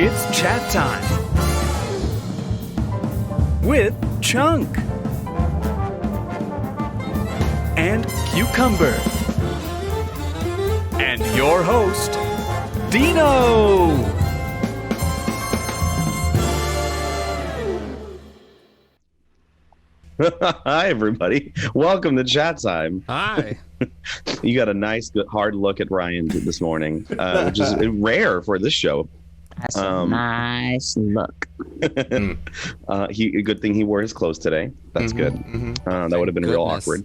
It's chat time with Chunk and Cucumber and your host, Dino. Hi, everybody. Welcome to Chat Time. Hi. You got a nice, good, hard look at Ryan this morning, which is rare for this show. That's a nice look. Good thing he wore his clothes today. That's good. That would have been real awkward.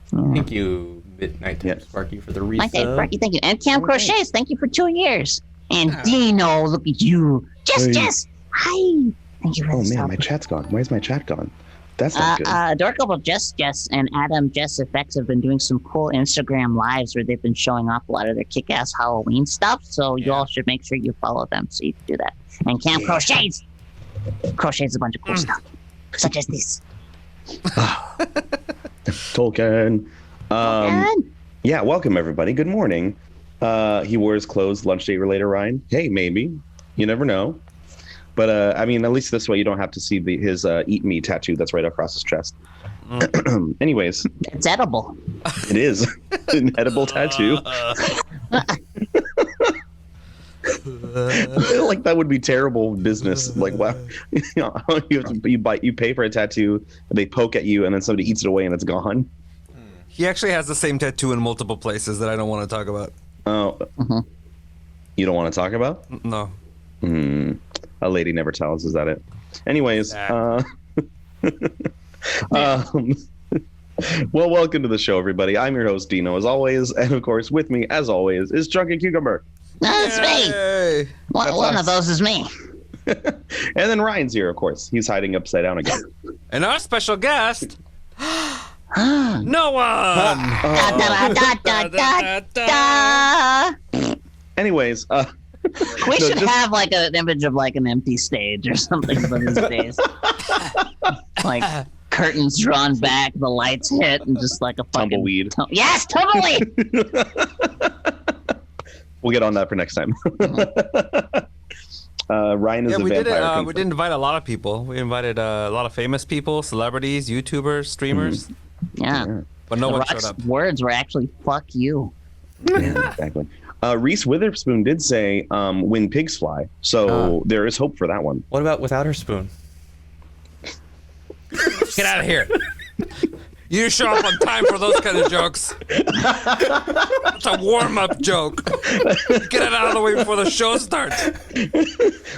Thank you, Midnight Time Sparky, for the resub. My name, Sparky, thank you. And Cam Crochets, thank you for 2 years. And Dino, look at you. Jess, hi. Thank you for Oh, the man, sub. my chat's gone. Why is my chat gone? That's not good. Dorkable Jess, and Adam Jess Effects have been doing some cool Instagram lives where they've been showing off a lot of their kick-ass Halloween stuff. So you all should make sure you follow them so you can do that. And Cam Crochets a bunch of cool stuff, such as this. Tolkien. Yeah, welcome, everybody. Good morning. He wore his clothes lunch date later, Ryan. Hey, maybe. You never know. But, I mean, at least this way you don't have to see his Eat Me tattoo that's right across his chest. Anyways. It's edible. It is. An edible tattoo. I feel like that would be terrible business. Like, wow. You pay for a tattoo, they poke at you, and then somebody eats it away and it's gone. He actually has the same tattoo in multiple places that I don't want to talk about. Oh. You don't want to talk about? No. A lady never tells. Is that it? Anyways, well, welcome to the show, everybody. I'm your host, Dino, as always, and of course, with me, as always, is Chunk and Cucumber. That's me. One of those is me. And then Ryan's here, of course. He's hiding upside down again. And our special guest, no one. Anyways, we should have like an image of like an empty stage or something for these days. Like curtains drawn back, the lights hit, and just like a fucking tumbleweed. Yes, tumbleweed. We'll get on that for next time. Ryan is a vampire. We did invite a lot of people. We invited a lot of famous people, celebrities, YouTubers, streamers. Yeah. But no one showed up. Words were actually "fuck you." Yeah, exactly. Reese Witherspoon did say when pigs fly, so there is hope for that one. What about without her spoon? Get out of here. You show up on time for those kind of jokes. It's a warm-up joke. Get it out of the way before the show starts.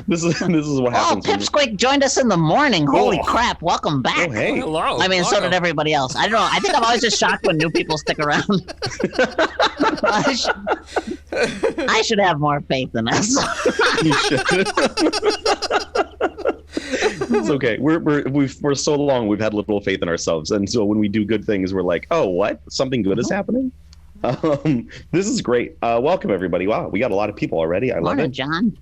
This is what happens. Oh, Pipsqueak joined us in the morning. Holy crap. Welcome back. Oh, hey. Hello. I mean, so did everybody else. I don't know. I think I'm always just shocked when new people stick around. I should have more faith in us. You should. It's okay. We're so long. We've had little faith in ourselves, and so when we do good things, we're like, "Oh, what? Something good is happening." This is great. Welcome, everybody. Wow, we got a lot of people already. I love Morning, it. John.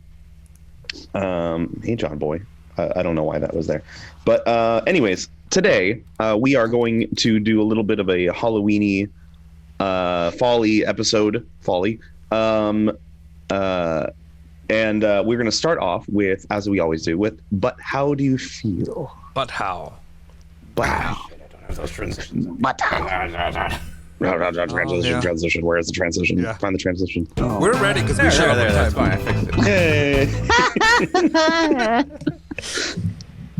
Hey, John boy. I don't know why that was there, but anyways, today we are going to do a little bit of a Halloweeny, folly episode. And we're going to start off with, as we always do, with "But how do you feel?" But how? But how? I don't have those transitions. But Transition. Where is the transition? Yeah. Find the transition. We're ready because we showed up on That's time. fine. I fixed it.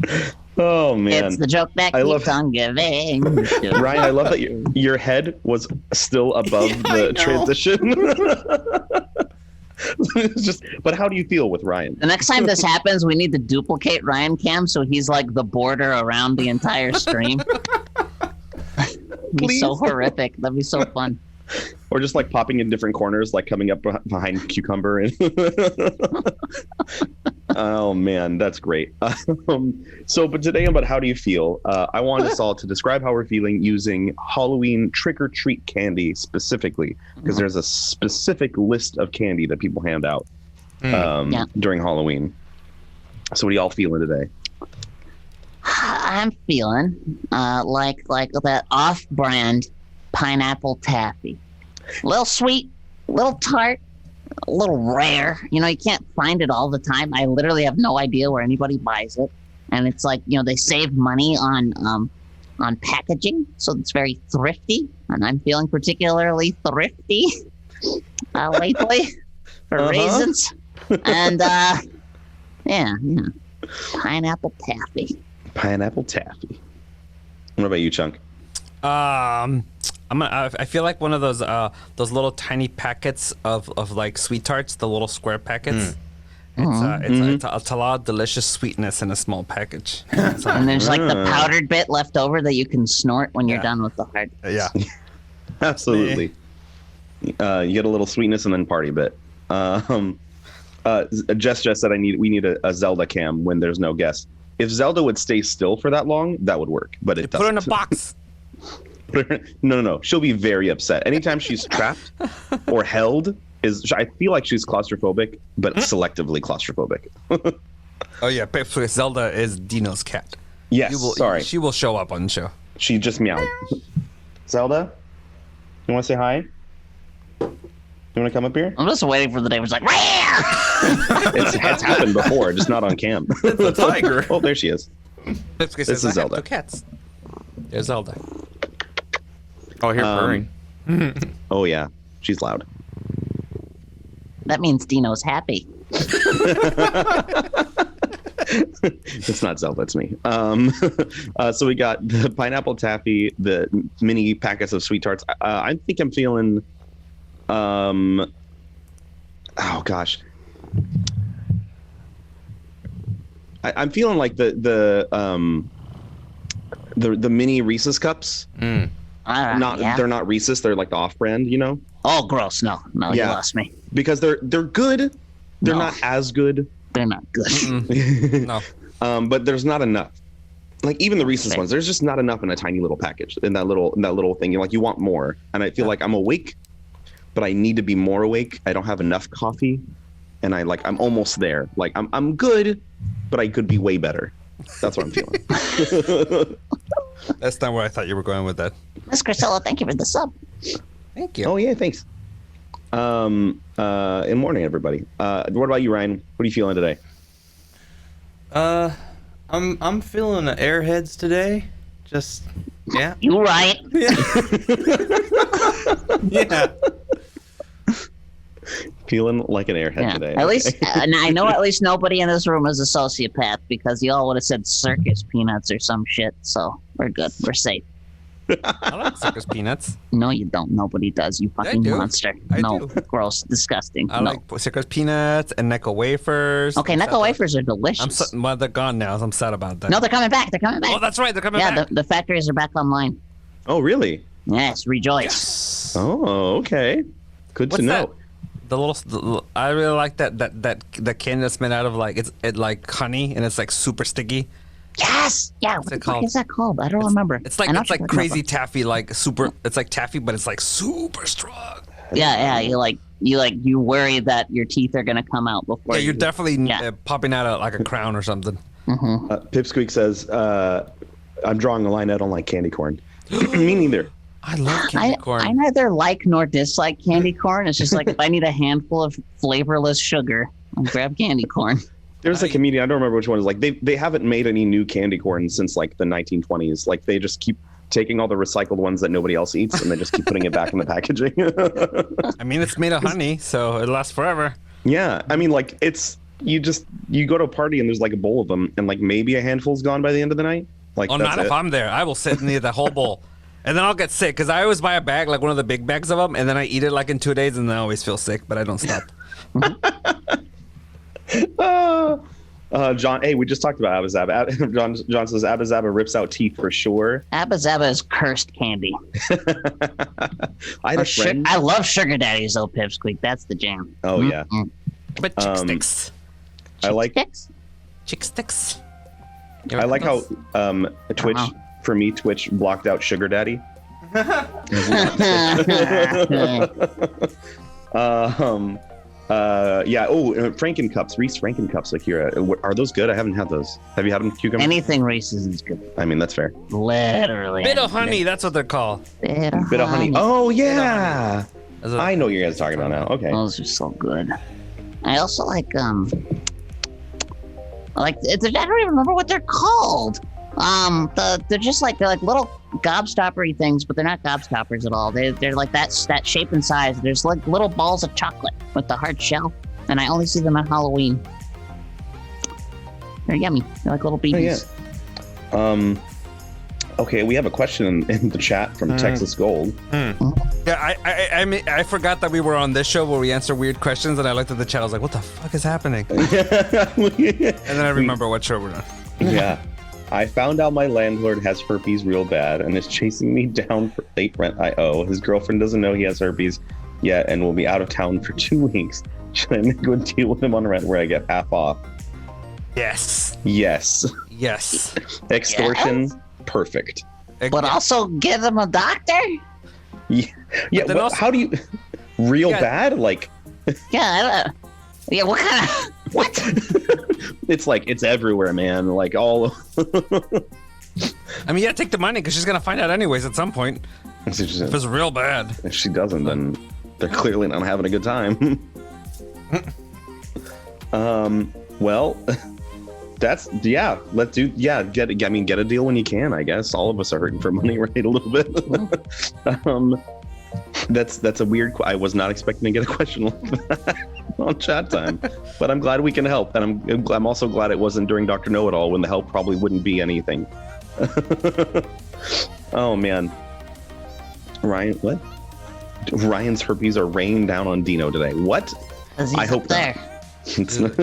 Hey. Oh man, it's the joke that I keeps love- on giving. Ryan, I love that your head was still above the transition. It's just, but how do you feel with Ryan? The next time this happens, we need to duplicate Ryan Cam so he's like the border around the entire stream. Be so horrific. That'd be so fun. Or just like popping in different corners, like coming up behind Cucumber. And oh man, that's great. But today about how do you feel? I want us all to describe how we're feeling using Halloween trick-or-treat candy specifically, because there's a specific list of candy that people hand out during Halloween. So what are y'all feeling today? I'm feeling like that off-brand pineapple taffy. A little sweet, a little tart, a little rare. You know, you can't find it all the time. I literally have no idea where anybody buys it, and it's like, you know, they save money on packaging, so it's very thrifty. And I'm feeling particularly thrifty lately for reasons. And yeah, pineapple taffy. Pineapple taffy. What about you, Chunk? I feel like one of those little tiny packets of like sweet tarts, the little square packets. It's a lot of delicious sweetness in a small package. And there's like the powdered bit left over that you can snort when you're done with the hard. Yeah. Absolutely. You get a little sweetness and then party bit. Jess said we need a Zelda cam when there's no guest. If Zelda would stay still for that long, that would work. But it doesn't. Put her in a box. No. She'll be very upset. Anytime she's trapped or held, I feel like she's claustrophobic, but selectively claustrophobic. Oh yeah, basically Zelda is Dino's cat. Yes, sorry. She will show up on the show. She just meowed. Zelda, you want to say hi? You want to come up here? I'm just waiting for the day where it's like, It's happened before, just not on cam. It's a tiger. Oh, there she is. This is Zelda. Two cats. There's Zelda. Oh, I hear purring. Oh yeah, she's loud. that means Dino's happy. It's not Zelda, it's me. So we got the pineapple taffy, the mini packets of sweet tarts. I think I'm feeling, oh gosh, I'm feeling like the mini Reese's cups. They're not Reese's. They're like the off-brand, you know. Oh, gross! No, you lost me. Because they're good. They're not as good. They're not good. No. But there's not enough. Like even the Reese's ones, there's just not enough in a tiny little package. In that little thing, you're like, you want more. And I feel like I'm awake, but I need to be more awake. I don't have enough coffee, and I'm almost there. Like I'm good, but I could be way better. That's what I'm feeling. That's not where I thought you were going with that. Miss Priscilla, thank you for the sub. Thank you. Oh yeah, thanks. Good morning, everybody. What about you, Ryan? What are you feeling today? I'm feeling the airheads today. Just yeah. You right. Yeah. Feeling like an airhead Yeah. today. At least I know at least nobody in this room is a sociopath because y'all would have said circus peanuts or some shit. So we're good. We're safe. I like circus peanuts. No, you don't. Nobody does. You fucking do. monster. I No, do. gross, disgusting. I no. like circus peanuts and Necco wafers. Okay, Necco wafers are delicious. Well, they're gone now. So I'm sad about that. No, they're coming back. They're coming back. Oh, that's right. They're coming yeah, back. the factories are back online. Oh, really? Yes, rejoice. Oh, okay. Good to What's know. that? I really like that candy that's made out of like like honey and it's like super sticky. Yes. Yeah. What the it fuck called? is that called? I don't remember. It's like I know what you're talking crazy about. taffy, like super. It's like taffy, but it's like super strong. Yeah. You worry that your teeth are gonna come out before. Yeah, you're you- definitely Yeah. popping out like a crown or something. Pipsqueak says, I'm drawing a line. I don't like candy corn. Me neither. I love candy corn. I neither like nor dislike candy corn. It's just like if I need a handful of flavorless sugar, I'll grab candy corn. There's a comedian, I don't remember which one, is like they haven't made any new candy corn since like the 1920s. Like they just keep taking all the recycled ones that nobody else eats and they just keep putting it back in the packaging. I mean, it's made of honey, so it lasts forever. Yeah, I mean, like you go to a party and there's like a bowl of them and like maybe a handful's gone by the end of the night. Like Oh, that's not it. if I'm there. I will sit and eat the whole bowl. And then I'll get sick because I always buy a bag, like one of the big bags of them, and then I eat it like in 2 days, and then I always feel sick, but I don't stop. John, hey, we just talked about Abba Zaba. John says Abba Zaba rips out teeth for sure. Abba Zaba is cursed candy. I had a friend. I love sugar daddies though, Pipsqueak. That's the jam. Oh yeah, But chick sticks. I like. Sticks? Chick sticks. I like how Twitch for me. Twitch blocked out Sugar Daddy. Yeah. Oh, Franken cups, Reese Franken cups. Like here, are those good? I haven't had those. Have you had them, Cucumber? Anything Reese's is good. I mean, that's fair. Literally. Bit of honey, that's what they're called. Bit of Bit of honey. Oh yeah. I know what you guys are talking about now. Okay. Those are so good. I also like I don't even remember what they're called. They're just they're like little gobstoppery things, but they're not gobstoppers at all. They're like that shape and size. There's like little balls of chocolate with the hard shell, and I only see them at Halloween. They're yummy. They're like little babies. Oh, yeah. Okay, we have a question in the chat from Texas Gold. Yeah, I forgot that we were on this show where we answer weird questions, and I looked at the chat. I was like, "What the fuck is happening?" And then I remember what show we're on. Yeah. I found out my landlord has herpes real bad and is chasing me down for late rent I owe. His girlfriend doesn't know he has herpes yet and will be out of town for 2 weeks. Should I make a deal with him on rent where I get half off? Yes. Yes. Yes. Extortion. Yes. Perfect. But also get them a doctor. Yeah. then also- how do you real Yeah. bad? Like, Yeah. Yeah. What kind of what? it's like it's everywhere, man. Like all. I mean, yeah, take the money because she's gonna find out anyways at some point. If it's real bad. If she doesn't, then they're clearly not having a good time. Well, that's let's do get a deal when you can, I guess. All of us are hurting for money, right? A little bit. That's a weird I was not expecting to get a question like that on chat time, but I'm glad we can help, and I'm also glad it wasn't during Dr. Know-It-All when the help probably wouldn't be anything. Oh man. Ryan, what? Ryan's herpes are raining down on Dino today. What? I hope there. It's not.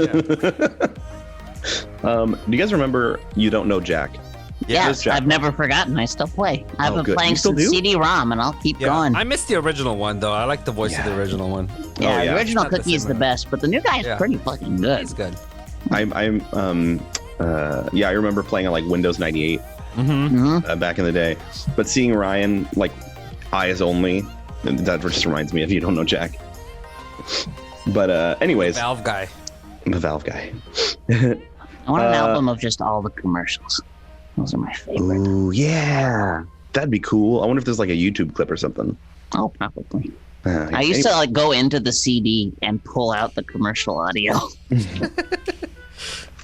Do you guys remember You Don't Know Jack? Yes, Jack. I've never forgotten. I still play. I've been good. playing You still since do? CD-ROM, and I'll keep Yeah, going. I missed the original one though. I like the voice of the original one. Yeah, yeah. the original It's not the Cookie is same the best, but the new guy is Yeah. pretty fucking good. It's good. I remember playing on like Windows 98 Mm-hmm. back in the day, but seeing Ryan like eyes only, that just reminds me of You Don't Know Jack. But anyways, Valve guy. the Valve guy. I want an album of just all the commercials. Those are my favorite. Ooh, yeah, that'd be cool. I wonder if there's like a YouTube clip or something. Oh, probably. I used to like go into the CD and pull out the commercial audio.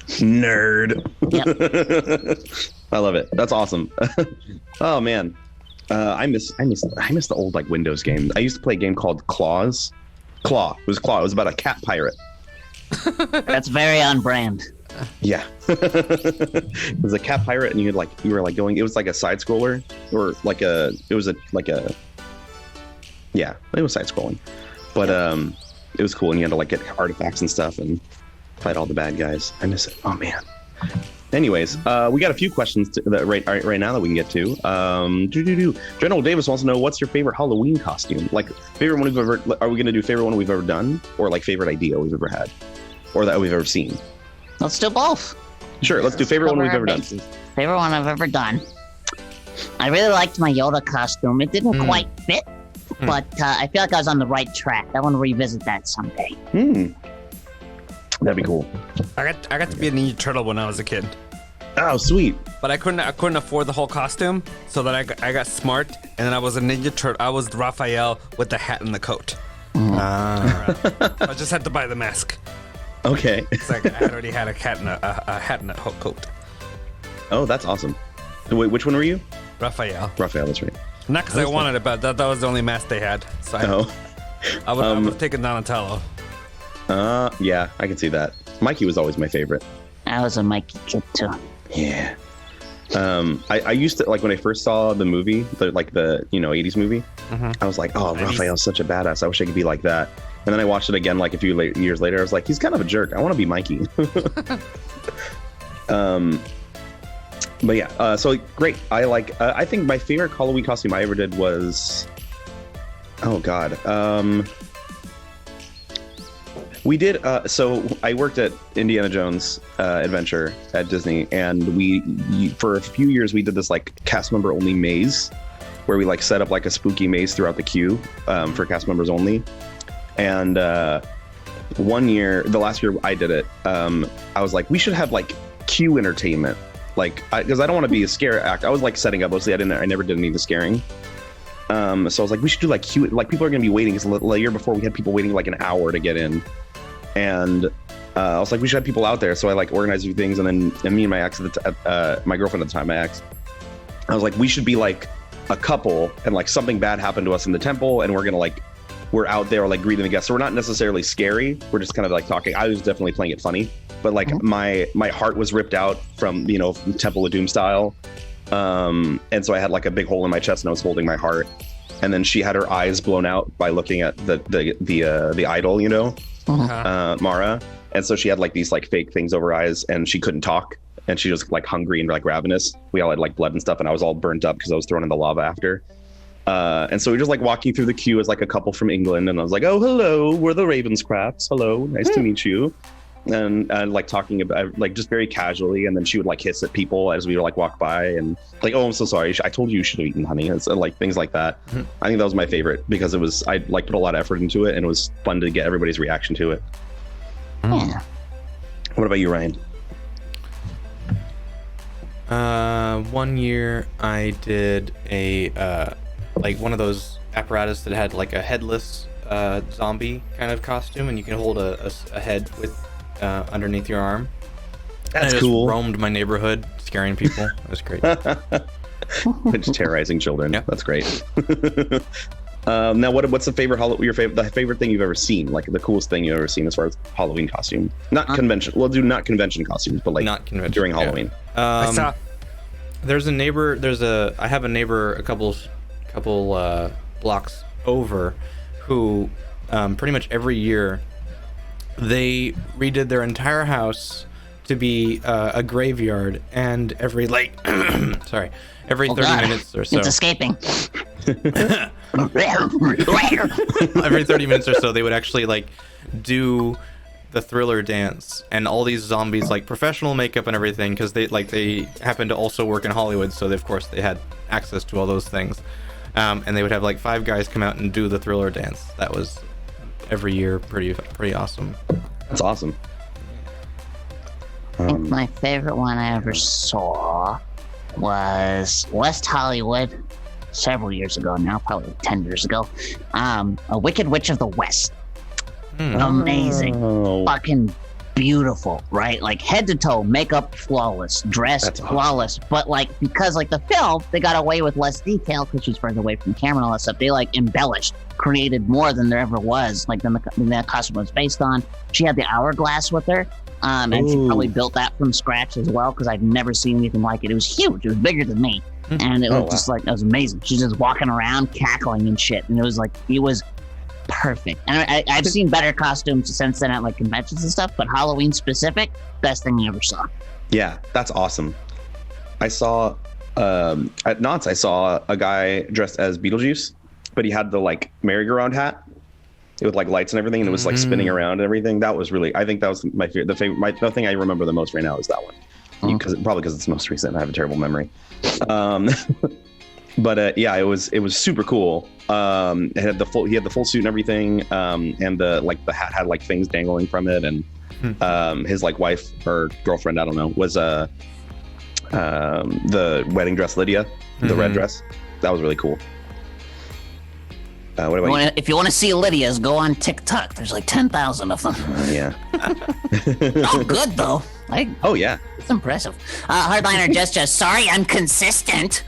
Nerd. Yep. I love it. That's awesome. Oh man, I miss the old like Windows games. I used to play a game called Claws. Claw. It was Claw. It was about a cat pirate. That's very on brand. Yeah. It was a cat pirate, and you were going. It was like a side scroller, or it was side scrolling, but it was cool, and you had to like get artifacts and stuff and fight all the bad guys. I miss it. Oh man. Anyways, we got a few questions right now that we can get to. General Davis wants to know, what's your favorite Halloween costume? Like favorite one we've ever. Are we going to do favorite one we've ever done, or like favorite idea we've ever had, or that we've ever seen? Let's do both. Sure, let's do favorite one Cover we've our ever done. bases. Favorite one I've ever done. I really liked my Yoda costume. It didn't quite fit, but I feel like I was on the right track. I want to revisit that someday. That'd be cool. I got to be a Ninja Turtle when I was a kid, Oh, sweet. but I couldn't afford the whole costume, so that I got smart, and then I was a Ninja Turtle. I was Raphael with the hat and the coat. I just had to buy the mask. Okay. It's like I had already had a hat and a coat. Oh, that's awesome. Wait, which one were you? Raphael. Raphael, that's right. Not because I wanted it, but that was the only mask they had. So I would have taken Donatello. Yeah, I can see that. Mikey was always my favorite. I was a Mikey kid too. Yeah. I used to, like, when I first saw the movie, the 80s movie, I was like, oh, Raphael's such a badass. I wish I could be like that. And then I watched it again like a few years later. I was like, he's kind of a jerk. I want to be Mikey. But yeah, so great. I think my favorite Halloween costume I ever did was, oh God. We did, so I worked at Indiana Jones Adventure at Disney, and we for a few years, we did this like cast member only maze where we like set up like a spooky maze throughout the queue for cast members only. And one year, the last year I did it, I was like, we should have like queue entertainment. Like, because I don't want to be a scare act. I was like setting up mostly. I never did any of the scaring. So I was like, we should do like cute, like people are gonna be waiting because the year before we had people waiting like an hour to get in, and I was like, we should have people out there. So I like organized a few things, and then me and my ex, my girlfriend at the time, my ex, I was like, we should be like a couple, and like something bad happened to us in the temple, and we're out there like greeting the guests. So we're not necessarily scary. We're just kind of like talking. I was definitely playing it funny, but like my heart was ripped out from Temple of Doom style. And so I had like a big hole in my chest and I was holding my heart, and then she had her eyes blown out by looking at the idol, Mara. And so she had like these like fake things over her eyes, and she couldn't talk, and she was like hungry and like ravenous. We all had like blood and stuff, and I was all burnt up because I was thrown in the lava after. And so we were just like walking through the queue as like a couple from England, and I was like, oh, hello, we're the Ravenscrafts. Hello, nice to meet you. And like talking about like just very casually, and then she would like hiss at people as we would like walk by, and like, oh, I'm so sorry, I told you should have eaten honey, and so, like things like that. I think that was my favorite because it was, I like put a lot of effort into it, and it was fun to get everybody's reaction to it. Yeah. What about you, Ryan? 1 year I did a like one of those apparatus that had like a headless zombie kind of costume, and you can hold a head with underneath your arm. That's I just cool. roamed my neighborhood scaring people. It was great. Just terrorizing children. Yeah. That's great. Now, what's the favorite thing you've ever seen? Like the coolest thing you've ever seen as far as Halloween costume? Not convention. We'll do not convention costumes, but like Not convention, during yeah. Halloween. I saw. I have a neighbor a couple blocks over who pretty much every year they redid their entire house to be a graveyard, and every every 30 God. minutes or so It's escaping. every 30 minutes or so they would actually like do the Thriller dance, and all these zombies, like professional makeup and everything, because they happen to also work in Hollywood, so of course they had access to all those things, and they would have like 5 guys come out and do the Thriller dance. That was every year pretty awesome. That's awesome. I think my favorite one I ever saw was West Hollywood several years ago now, probably 10 years ago. A Wicked Witch of the West. Amazing. Oh. Fucking beautiful, right? Like head to toe, makeup flawless, dress That's awesome. flawless. But like, because like the film, they got away with less detail because she's further away from the camera and all that stuff. They like embellished, created more than there ever was, like than that costume was based on. She had the hourglass with her. And she probably built that from scratch as well, because I've never seen anything like it. It was huge. It was bigger than me. And it was just like, it was amazing. She's just walking around cackling and shit. And it was perfect. And I've seen better costumes since then at like conventions and stuff, but Halloween specific, best thing you ever saw. Yeah, that's awesome. I saw at Knott's, I saw a guy dressed as Beetlejuice, but he had the like merry-go-round hat with like lights and everything, and it was like spinning around and everything. That was really, I think that was my favorite. The thing I remember the most right now is that one, probably because it's the most recent. I have a terrible memory. But yeah, it was super cool. It had he had the full suit and everything, and the hat had like things dangling from it, and his like wife or girlfriend, I don't know, was the wedding dress Lydia, the red dress. That was really cool. What about you? If you want to see Lydia's, go on TikTok. There's like 10,000 of them. Yeah. Oh, good though. Oh yeah. It's impressive. Hardliner just sorry, I'm consistent.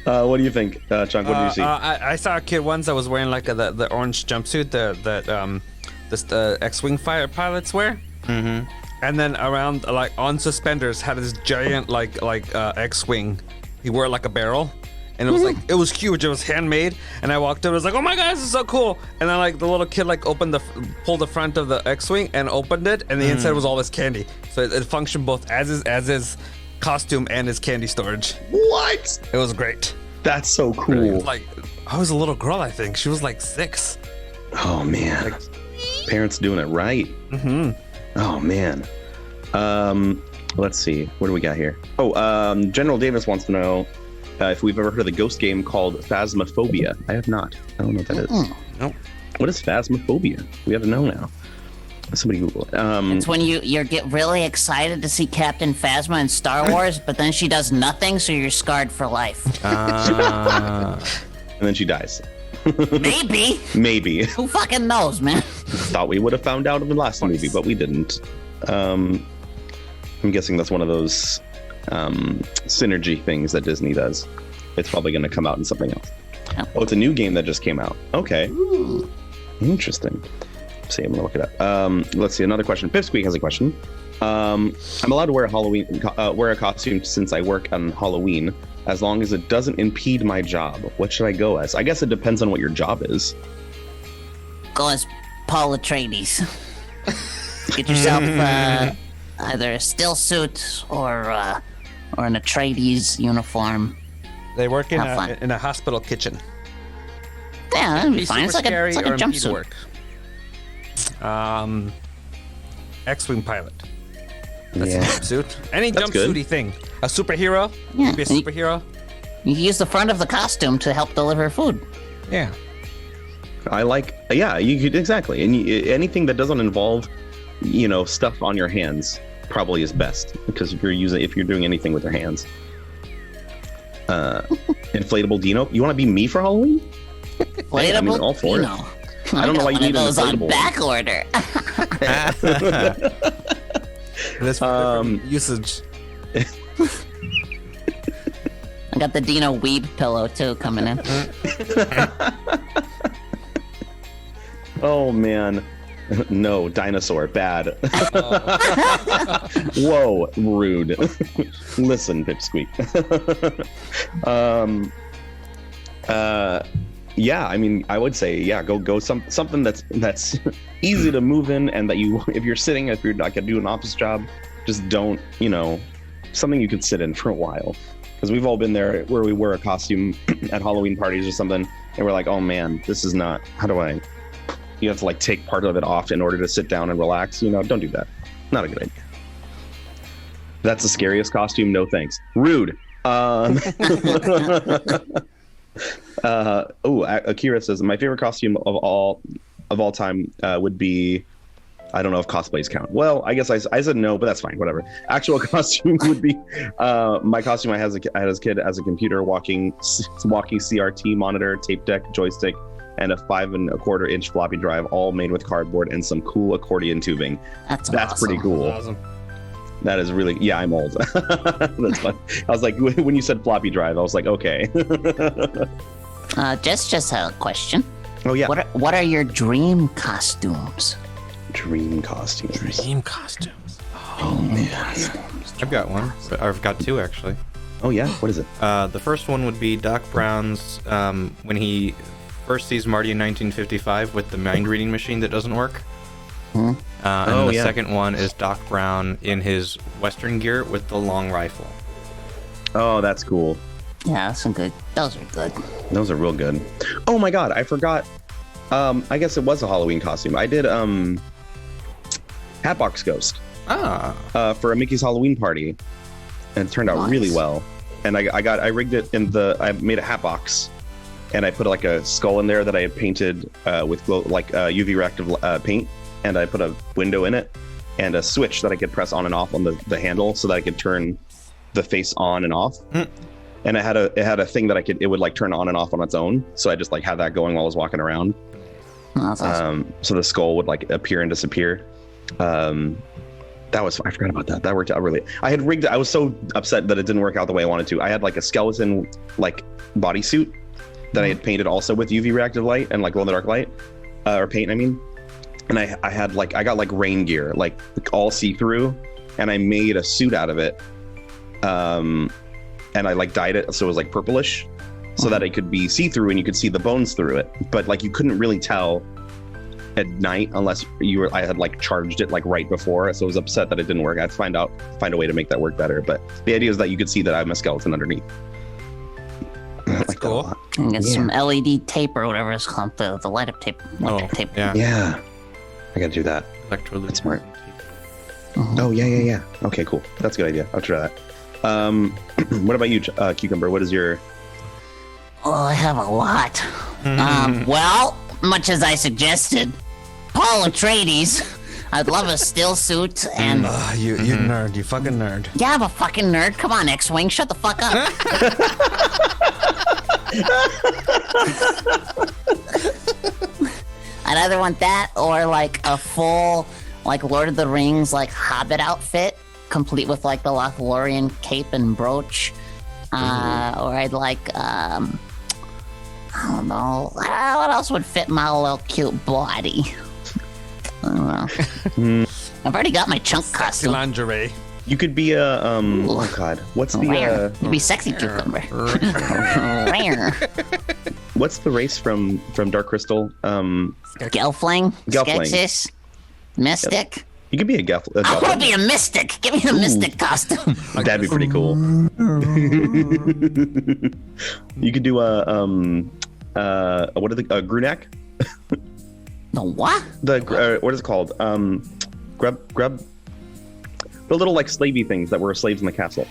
What do you think, Chunk? What did you see? I saw a kid once that was wearing like the orange jumpsuit that X-wing fighter pilots wear. And then around like on suspenders had this giant like X-wing. He wore like a barrel, and it was like, it was huge. It was handmade, and I walked up. I was like, oh my god, this is so cool. And then like the little kid like pulled the front of the X-wing and opened it, and the inside was all this candy. So it functioned both as his costume and his candy storage. What? It was great. That's so cool. Like, I was a little girl, I think. She was like 6. Oh man, parents doing it right. Oh man. Let's see. What do we got here? Oh, General Davis wants to know if we've ever heard of the ghost game called Phasmophobia. I have not. I don't know what that is. Nope. What is Phasmophobia? We have to know now. Somebody Google it. It's when you get really excited to see Captain Phasma in Star Wars, but then she does nothing, so you're scarred for life. And then she dies. Maybe. Maybe. Who fucking knows, man? Thought we would have found out in the last movie, but we didn't. I'm guessing that's one of those synergy things that Disney does. It's probably going to come out in something else. Oh. Oh, it's a new game that just came out. Okay. Interesting. Let's see, I'm going to look it up. Let's see, another question. Pipsqueak has a question. I'm allowed to wear a costume since I work on Halloween, as long as it doesn't impede my job. What should I go as? I guess it depends on what your job is. Go as Paul Atreides. Get yourself either a still suit or an Atreides uniform. They work in Have fun. a hospital kitchen. Yeah, that'd be Be fine. super scary It's like a or impede jumpsuit. work. X-wing pilot. That's Yeah. a jumpsuit. Any That's good. jumpsuity thing. A superhero. Yeah, Be a and you- superhero. You can use the front of the costume to help deliver food. Yeah. I like, yeah, you could exactly, and anything that doesn't involve, stuff on your hands probably is best, because if you're doing anything with your hands. Inflatable Dino, you want to be me for Halloween? Inflatable I mean, all for it. Dino. I don't know why you got need one an of those on inflatable back order. That's for different usage. I got the Dino Weeb pillow too coming in. Oh man, no, dinosaur, bad. Whoa, rude. Listen, Pipsqueak. Yeah, I mean, I would say, yeah, go something that's easy to move in, and that if you're like do an office job, just don't, something you could sit in for a while, because we've all been there where we wear a costume at Halloween parties or something, and we're like, oh man, this is not. How do I? You have to like take part of it off in order to sit down and relax. Don't do that. Not a good idea. That's the scariest costume. No thanks. Rude. Akira says my favorite costume of all time would be, I don't know if cosplays count. Well, I guess I said no, but that's fine. Whatever. Actual costume would be my costume I had as a kid, as a computer walking CRT monitor, tape deck, joystick, and a 5 1/4 inch floppy drive, all made with cardboard and some cool accordion tubing. That's That's awesome. pretty cool. Awesome. That is really, yeah, I'm old. That's fun. I was like, when you said floppy drive, I was like, okay. Just a question. Oh yeah. What are your dream costumes? Dream costumes. Dream costumes. I've got one. I've got two actually. Oh yeah. What is it? The first one would be Doc Brown's when he first sees Marty in 1955 with the mind reading machine that doesn't work. And the second one is Doc Brown in his Western gear with the long rifle. Oh, that's cool. Yeah, that's some good. Those are good. Those are real good. Oh my god, I forgot. I guess it was a Halloween costume. I did Hatbox Ghost for a Mickey's Halloween party, and it turned out Nice. really well. And I rigged it I made a hat box, and I put like a skull in there that I had painted with UV reactive paint, and I put a window in it and a switch that I could press on and off on the handle so that I could turn the face on and off. And it had a thing that it would like turn on and off on its own. So I just like had that going while I was walking around. Oh, that's awesome. So the skull would like appear and disappear. I forgot about that. That worked out really. I had rigged it. I was so upset that it didn't work out the way I wanted to. I had like a skeleton like bodysuit that I had painted also with UV reactive light and like glow in the dark light, or paint, I mean. And I got like rain gear, like all see through, and I made a suit out of it. And I like dyed it so it was like purplish, so that it could be see through and you could see the bones through it. But like you couldn't really tell at night unless I had like charged it like right before. So I was upset that it didn't work. I had to find a way to make that work better. But the idea is that you could see that I'm a skeleton underneath. That's Like that a cool. lot. And get yeah. some LED tape or whatever it's called, the light up tape. Electric tape. Yeah. Yeah, I gotta do that. Electroluminescent smart. tape. Oh yeah. Okay, cool. That's a good idea. I'll try that. What about you, Cucumber? What is your? Oh, I have a lot. Well, much as I suggested, Paul Atreides. I'd love a still suit and. You nerd. You fucking nerd. Yeah, I'm a fucking nerd. Come on, X-Wing, shut the fuck up. I'd either want that or like a full, like Lord of the Rings, like Hobbit outfit, complete with like the Lothlorien cape and brooch. Or I'd like, I don't know, what else would fit my little cute body? I don't know. I've already got my chunk Sexy costume. lingerie. You could be a oh god, what's Rare. the You'd be sexy cucumber. Rare. what's the race from Dark Crystal? Gelfling. Gelfling. Skeksis. Mystic. You could be a I want to Gelfling. be a mystic. Give me the mystic costume. That'd be pretty cool. You could do a what are the Grunak? The what? What is it called? Grub. The little like slavey things that were slaves in the castle.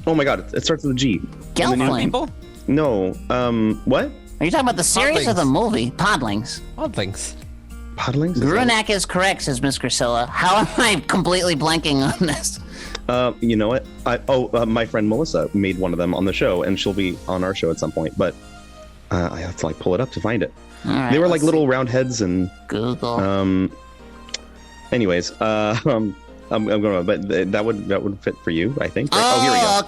Oh my god, it starts with a G. Gelfling. People? No, what? Are you talking about the series or Podlings. the movie? Podlings. Odd things. Podlings? Grunak is correct, says Miss Grisilla. How am I completely blanking on this? You know what? My friend Melissa made one of them on the show, and she'll be on our show at some point. But I have to like pull it up to find it. All right, They were like let's little round heads, and Google. anyways, I'm gonna, but that would fit for you, I think. Right? Here we go.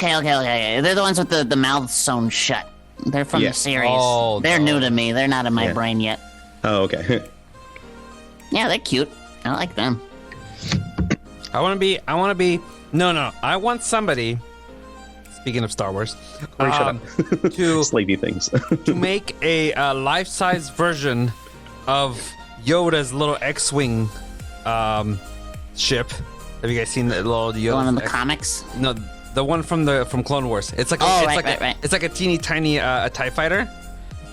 Okay. They're the ones with the mouths sewn shut. They're from Yeah. the series. Oh, They're no. new to me. They're not in my Yeah. brain yet. Oh, okay. Yeah, they're cute. I like them. I want to be. No. I want somebody. Speaking of Star Wars, Hurry, shut up. to Slavey things. to make a life-size version of Yoda's little X-wing ship. Have you guys seen the little Yoda? The one in the comics. No, the one from Clone Wars. It's like Oh, it's right, like right, a, right. it's like a teeny tiny a TIE fighter,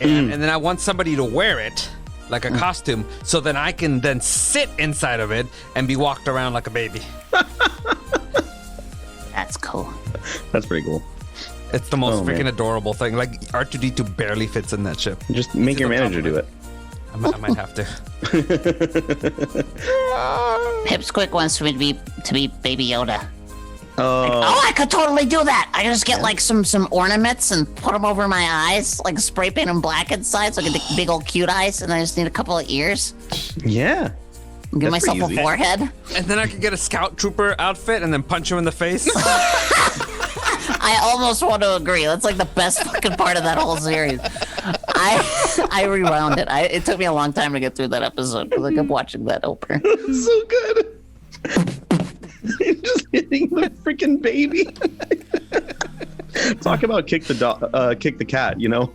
and then I want somebody to wear it like a costume, so then I can then sit inside of it and be walked around like a baby. That's cool. That's pretty cool. It's the most Oh, freaking man. adorable thing. Like R2D2 barely fits in that ship. Just make your It's a manager do it. I might have to. Pips Quick wants me to be Baby Yoda. Oh, Oh, I could totally do that. I just get like some ornaments and put them over my eyes, like spray paint them black inside, so I get the big old cute eyes, and I just need a couple of ears. yeah. And give That's myself pretty a easy. forehead. And then I could get a scout trooper outfit and then punch him in the face. I almost want to agree. That's like the best fucking part of that whole series. I rewound it. It took me a long time to get through that episode because I kept watching that over. So good. Just hitting the freaking baby. Talk about kick the cat. You know,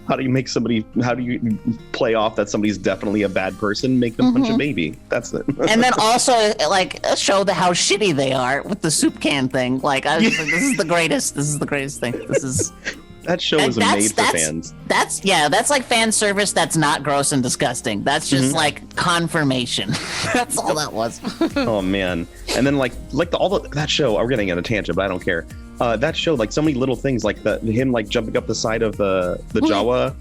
how do you make somebody? How do you play off that somebody's definitely a bad person? Make them punch a baby. That's it. And then also like show how shitty they are with the soup can thing. Like I was just like, this is the greatest. This is the greatest thing. This is. That show is made for fans. That's like fan service that's not gross and disgusting. That's just like confirmation. That's all that was. Oh man! And then that show. We're getting at a tangent, but I don't care. That show, like so many little things, like him like jumping up the side of the Jawa,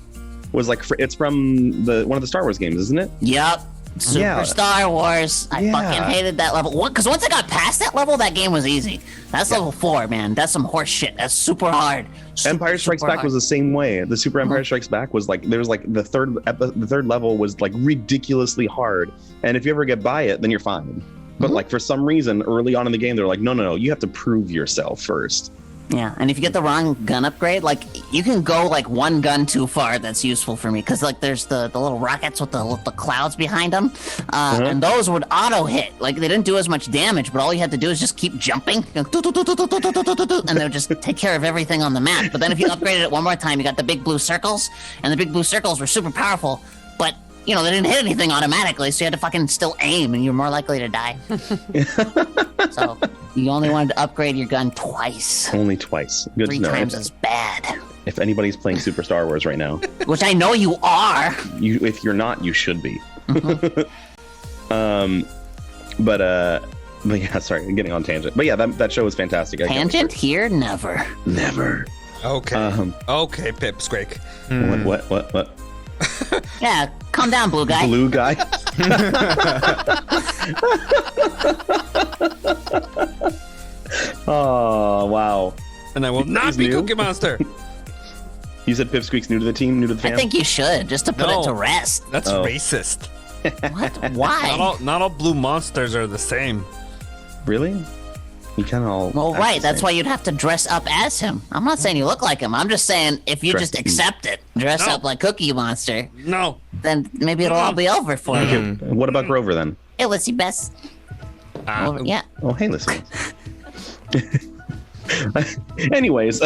was like it's from one of the Star Wars games, isn't it? Yup. Super Yeah. Star Wars. I Yeah. fucking hated that level. Because once I got past that level, that game was easy. That's level 4, man. That's some horse shit. That's super hard. Empire Strikes Back was the same way. The Super Empire Strikes Back was like there was like the third level was like ridiculously hard, and if you ever get by it, then you're fine. But like for some reason, early on in the game, they're like, no, you have to prove yourself first. Yeah, and if you get the wrong gun upgrade, like you can go like one gun too far. That's useful for me because like there's the little rockets with the clouds behind them, and those would auto hit. Like they didn't do as much damage, but all you had to do is just keep jumping, and they would just take care of everything on the map. But then if you upgraded it one more time, you got the big blue circles, and the big blue circles were super powerful, but you know they didn't hit anything automatically, so you had to fucking still aim, and you're more likely to die. So you only wanted to upgrade your gun twice. Only twice. Good 3 to know. times as bad. If anybody's playing Super Star Wars right now, Which I know you are. if you're not, you should be. But yeah, sorry, I'm getting on tangent. But yeah, that show was fantastic. I can't Tangent here? Never. wait for it. Never. Okay. Okay, Pipsqueak. What? Yeah, calm down, blue guy. Blue guy. Oh wow! And I will not He's be new? Cookie Monster. You said Pipsqueak's new to the team, new to the fam. I think you should, just to put No. it to rest. That's Oh. racist. What? Why? Not all blue monsters are the same. Really? You kind of all. Well, act right. the That's same. why you'd have to dress up as him. I'm not saying you look like him. I'm just saying if you Dress- just accept it, dress No. up like Cookie Monster, No. then maybe it'll all be over for you. What about Grover then? Hey, let's see best. Over, yeah. Oh, hey, listen. Anyways,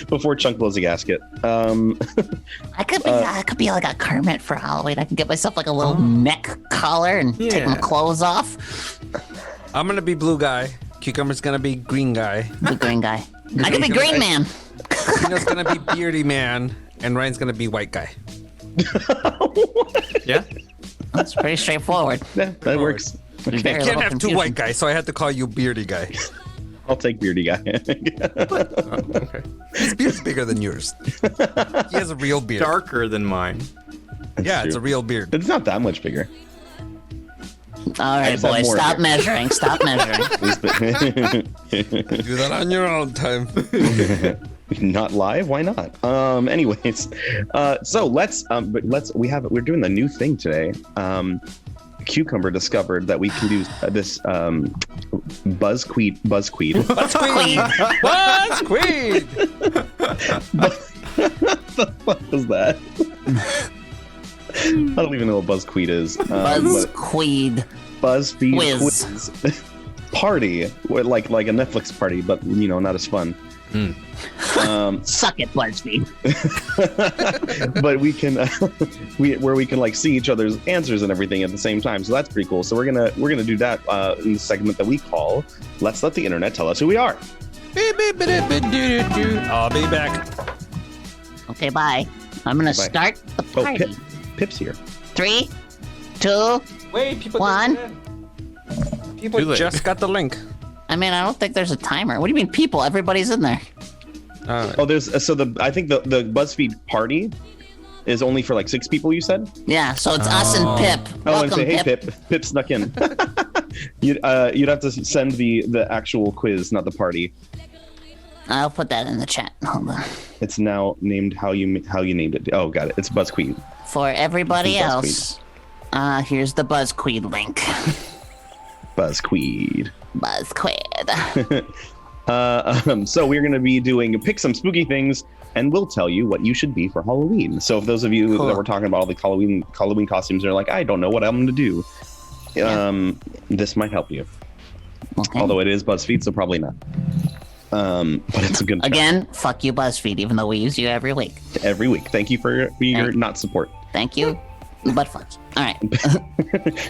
before Chunk blows a gasket, I could be like a Kermit for Halloween. I could get myself like a little neck collar and take Yeah. my clothes off. I'm gonna be blue guy. Cucumber's gonna be green guy. The green guy. I could be Green Man. Tino's gonna be beardy man, and Ryan's gonna be white guy. Yeah. That's pretty straightforward. yeah, that works. Very I can't little have two confusion. white guys, so I had to call you beardy guy. I'll take Beardy Guy. Okay. His beard's bigger than yours. He has a real beard. Darker than mine. Yeah, it's true. a real beard. It's not that much bigger. All right, just have boys, more stop here. measuring. Stop measuring. Do that on your own time. Not live? Why not? Anyways, so we're doing a new thing today. Cucumber discovered that we can do this Buzzqueed. Buzzqueed. What was that? I don't even know what Buzzqueed is. Buzzqueed. BuzzFeed Quiz. quiz party, like a Netflix party, but not as fun. Suck it, BuzzFeed. But we can where we can like see each other's answers and everything at the same time, so that's pretty cool. So we're gonna do that in the segment that we call "Let's Let the Internet Tell Us Who We Are." I'll be back. Okay, bye. I'm gonna Bye. start the Oh, party. Pip's here. 3, 2. Wait, people. One. People Too late. just got the link. I mean, I don't think there's a timer. What do you mean, people? Everybody's in there. Oh, there's I think the BuzzFeed party is only for like 6 people. You said. Yeah, so it's us and Pip. Oh, Welcome, and say, hey, Pip. Pip. Pip snuck in. You'd have to send the actual quiz, not the party. I'll put that in the chat. Hold on. It's now named how you named it. Oh, got it. It's BuzzQueen. For everybody BuzzQueen. else, here's the BuzzQueen link. BuzzQueen. BuzzQueen. So we're going to be doing pick some spooky things, and we'll tell you what you should be for Halloween. So if those of you Cool. that were talking about all the Halloween costumes are like, I don't know what I'm going to do, this might help you. Okay. Although it is BuzzFeed, so probably not. But it's a good Again, fuck you, BuzzFeed, even though we use you every week. every week. Thank you for your not support. Thank you, but fuck. All right.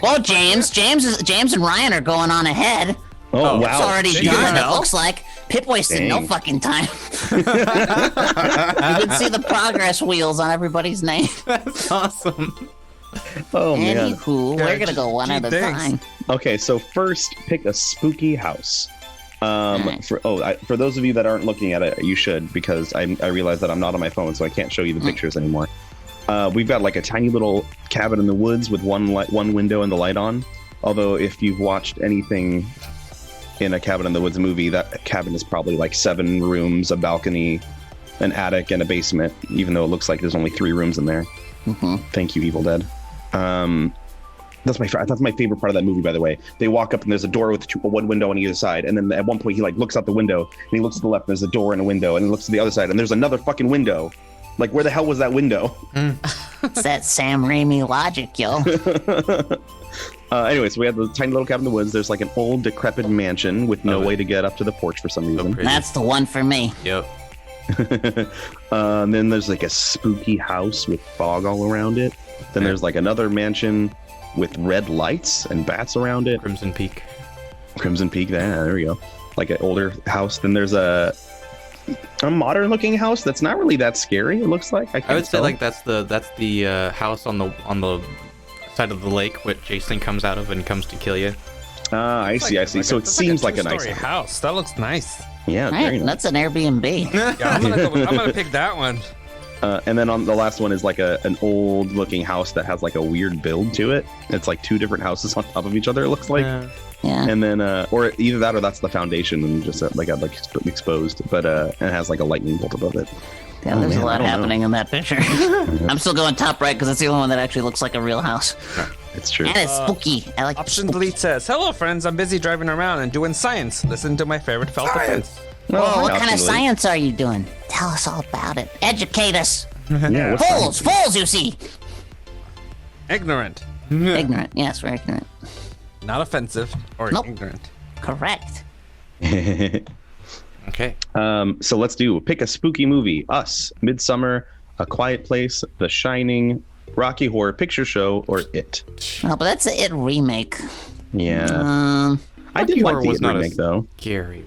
Well, James and Ryan are going on ahead. Oh, It's wow. already Did you done. It tell? looks like Pip wasted no Dang. fucking time. You can see the progress wheels on everybody's name. That's awesome. Oh man. Anywho, Yeah, we're gonna go one gee, at a thanks. time. Okay, so first pick a spooky house. Alright. For those of you that aren't looking at it, you should, because I realize that I'm not on my phone, so I can't show you the pictures anymore. We've got like a tiny little cabin in the woods with one window and the light on. Although if you've watched anything in a Cabin in the Woods movie, that cabin is probably like 7 rooms, a balcony, an attic, and a basement. Even though it looks like there's only 3 rooms in there. Mm-hmm. Thank you, Evil Dead. That's my favorite part of that movie, by the way. They walk up and there's a door with one window on either side, and then at one point he like looks out the window and he looks to the left. And there's a door and a window, and he looks to the other side and there's another fucking window. Like, where the hell was that window? It's that Sam Raimi logic, yo. Anyway, so we have the tiny little cabin in the woods. There's like an old decrepit mansion with no Love it. way to get up to the porch for some reason. pretty. That's the one for me. Yep. And then there's like a spooky house with fog all around it. Then there's like another mansion with red lights and bats around it. Crimson Peak. Crimson Peak, there we go. Like an older house. Then there's a modern looking house that's not really that scary, it looks like. I would say like that's the house on the side of the lake where Jason comes out of and comes to kill you. I see. So it seems like a nice two-story house. house. That looks nice. Yeah, All very right, nice. that's an Airbnb. Yeah, I'm gonna pick that one. And then on the last one is like an old looking house that has like a weird build to it. It's like two different houses on top of each other. It looks like. Yeah. And then, or either that or that's the foundation and just got exposed. But it has like a lightning bolt above it. Yeah, there's man, a I lot don't know. happening in that picture. I'm still going top right because it's the only one that actually looks like a real house. It's true. And it's spooky. I like Option spooky. delete says, "Hello friends, I'm busy driving around and doing science. Listen to my favorite felt defense." Whoa, hi, what kind of Option Delete. science are you doing? Tell us all about it. Educate us. Yeah, what's Fools, fools, you see. Ignorant, Ignorant. Yes, we're ignorant. not offensive or Nope. ignorant. Correct. Okay. So let's pick a spooky movie. Us, Midsummer, A Quiet Place, The Shining, Rocky Horror Picture Show, or It. No, but that's a It remake. Yeah. I did Rocky like Horror the was It not remake as though. Scary.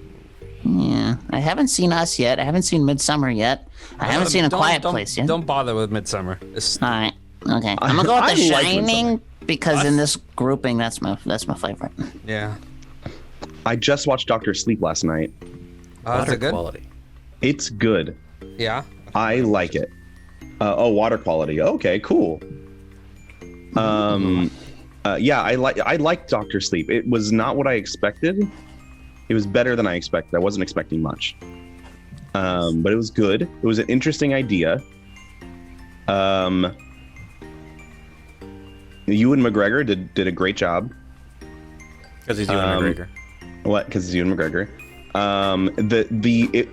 Yeah. I haven't seen Us yet. I haven't seen Midsummer yet. I haven't seen A Quiet Place yet. Don't bother with Midsummer. It's, All right. Okay. I'm gonna go with I The like Shining because in this grouping, that's my favorite. yeah. I just watched Doctor Sleep last night. Is Water it good? quality. It's good. Yeah. I like it. Water quality. Okay, cool. Yeah, I like Doctor Sleep. It was not what I expected. It was better than I expected. I wasn't expecting much. But it was good. It was an interesting idea. Ewan McGregor did a great job. Because he's Ewan McGregor. What? Because it's Ewan McGregor.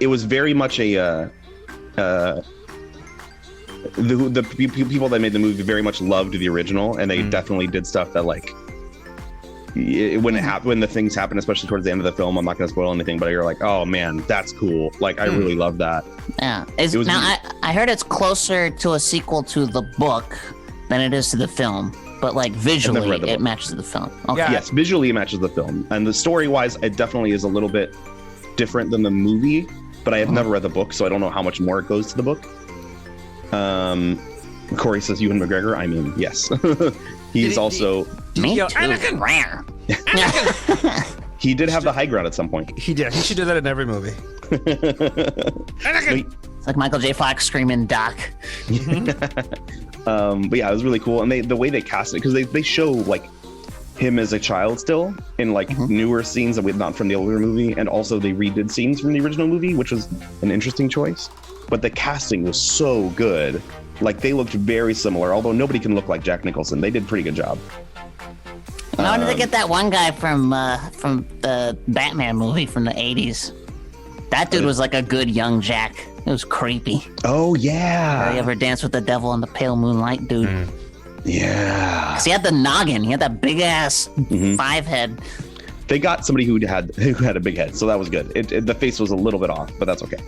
It was very much a the people that made the movie very much loved the original, and they definitely did stuff that like when it happened, when the things happen, especially towards the end of the film. I'm not going to spoil anything, but you're like, oh man, that's cool. Like I really love that. Yeah. It was- I heard it's closer to a sequel to the book than it is to the film, but like visually, read the it book. matches the film. Okay. Yeah. Yes, visually it matches the film, and the story wise, it definitely is a little bit different than the movie. But I have never read the book, so I don't know how much more it goes to the book. Corey says Ewan McGregor. I mean, yes. He's also Me Yo, too. Anakin! Rare. he did have the high ground at some point. He did. He should do that in every movie. Anakin! It's like Michael J. Fox screaming Doc. But yeah, it was really cool, and the way they cast it, because they show like him as a child still in like newer scenes that we not from the older movie, and also they redid scenes from the original movie, which was an interesting choice. But the casting was so good, like they looked very similar. Although nobody can look like Jack Nicholson, they did a pretty good job. How did they get that one guy from the Batman movie from the 80s? That dude was like a good young Jack. It was creepy. Oh Have you yeah, ever danced with the devil in the pale moonlight, dude? yeah. 'Cause he had the noggin. He had that big ass 5 head. They got somebody who had a big head, so that was good. The face was a little bit off, but that's okay.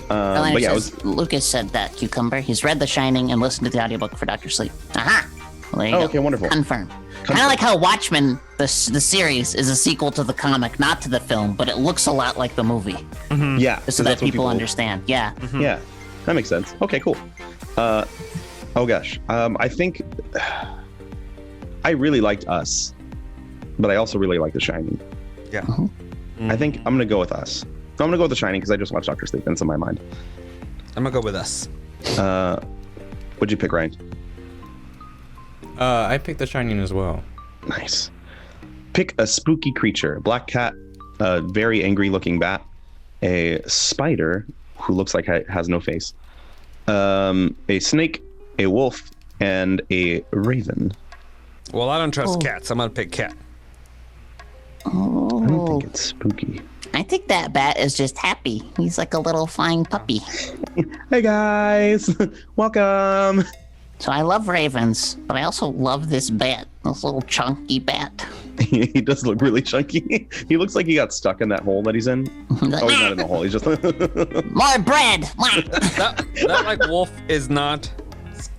But yeah, it was. Lucas said that Cucumber. He's read The Shining and listened to the audiobook for Doctor Sleep. Aha! Well, there you Oh, go. okay, wonderful. Confirmed. Kind of like how Watchmen, the series, is a sequel to the comic, not to the film, but it looks a lot like the movie, Yeah, just so that that's what people understand. Yeah. Yeah, that makes sense. Okay, cool. Oh gosh, I think I really liked Us, but I also really like The Shining. Yeah. I think I'm gonna go with Us. No, I'm gonna go with The Shining because I just watched Doctor Sleep and it's in my mind. I'm gonna go with Us. What'd you pick, Ryan? I picked The Shining as well. Nice. Pick a spooky creature: black cat, a very angry-looking bat, a spider who looks like has no face, a snake, a wolf, and a raven. Well, I don't trust cats. I'm gonna pick cat. I don't think it's spooky. I think that bat is just happy. He's like a little flying puppy. Hey guys, welcome. So I love ravens, but I also love this bat. This little chunky bat. He does look really chunky. He looks like he got stuck in that hole that he's in. He's like, Oh, he's not in the hole. He's just. more bread. That like wolf is not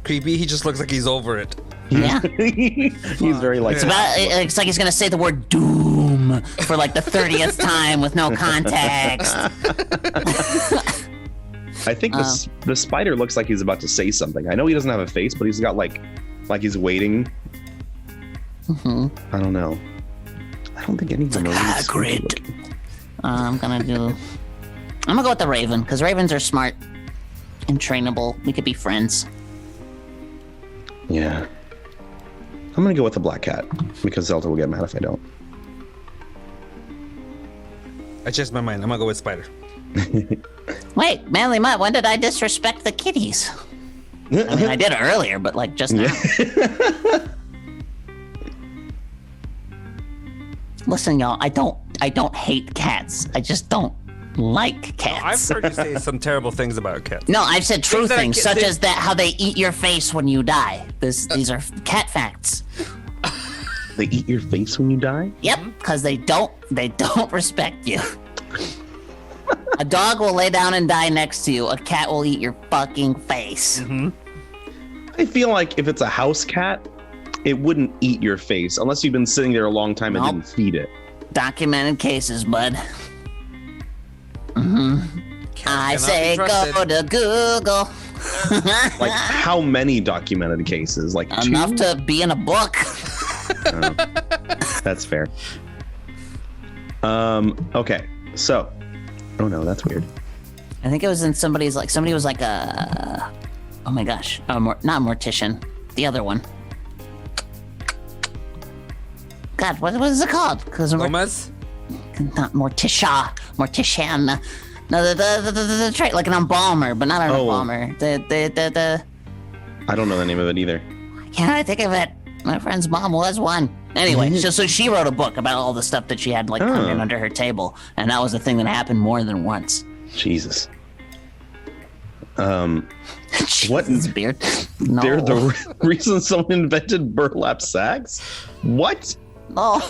creepy. He just looks like he's over it. Yeah. He's very like. It's like he's gonna say the word doom for like the 30th time with no context. I think the spider looks like he's about to say something. I know he doesn't have a face, but he's got like he's waiting. I don't know. I don't think any of them are really spooky Hagrid. looking. I'm gonna go with the raven because ravens are smart. Untrainable. We could be friends. Yeah. I'm gonna go with the black cat because Zelda will get mad if I don't. I changed my mind. I'm gonna go with spider. Wait, Manly Mutt, when did I disrespect the kitties? I mean, I did it earlier, but like just now. Listen, y'all, I don't hate cats. I just don't like cats. I've heard you say some terrible things about cats. No, I've said true Things that things, ki- such they- as that how they eat your face when you die. These are cat facts. They eat your face when you die? Yep, because they don't respect you. A dog will lay down and die next to you. A cat will eat your fucking face. I feel like if it's a house cat, it wouldn't eat your face unless you've been sitting there a long time and Nope. didn't feed it. Documented cases, bud. I cannot be say trusted. go to Google. Like how many documented cases? Like Enough two? to be in a book. That's fair. Okay. So, oh no, that's weird. I think it was in somebody was like a, oh my gosh, not mortician, the other one. God, what is it called? Because Gomez? not mortician. No, the trait, like an embalmer, but not an Oh. embalmer. The I don't know the name of it either. can't I think of it? My friend's mom was one. Anyway, so she wrote a book about all the stuff that she had like come in Oh. under her table, and that was the thing that happened more than once. Jesus. Jesus, beard. No, They're the reason someone invented burlap sacks? What? no,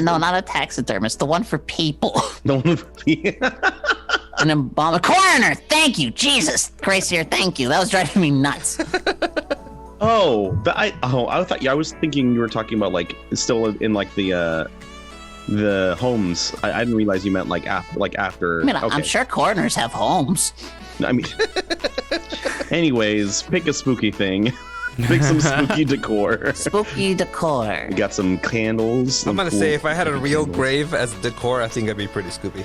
no, not a taxidermist. The one for people. The one for An embalmer. Coroner. Thank you, Jesus Christ here. Thank you. That was driving me nuts. I thought I was thinking you were talking about like still in like the homes. I didn't realize you meant like after. I mean, okay. I'm sure coroners have homes. I mean, anyways, pick a spooky thing. Pick some spooky decor. Spooky decor. We got some candles. I'm some gonna cool say if I had a spooky real candles. grave as decor, I think I'd be pretty Scooby.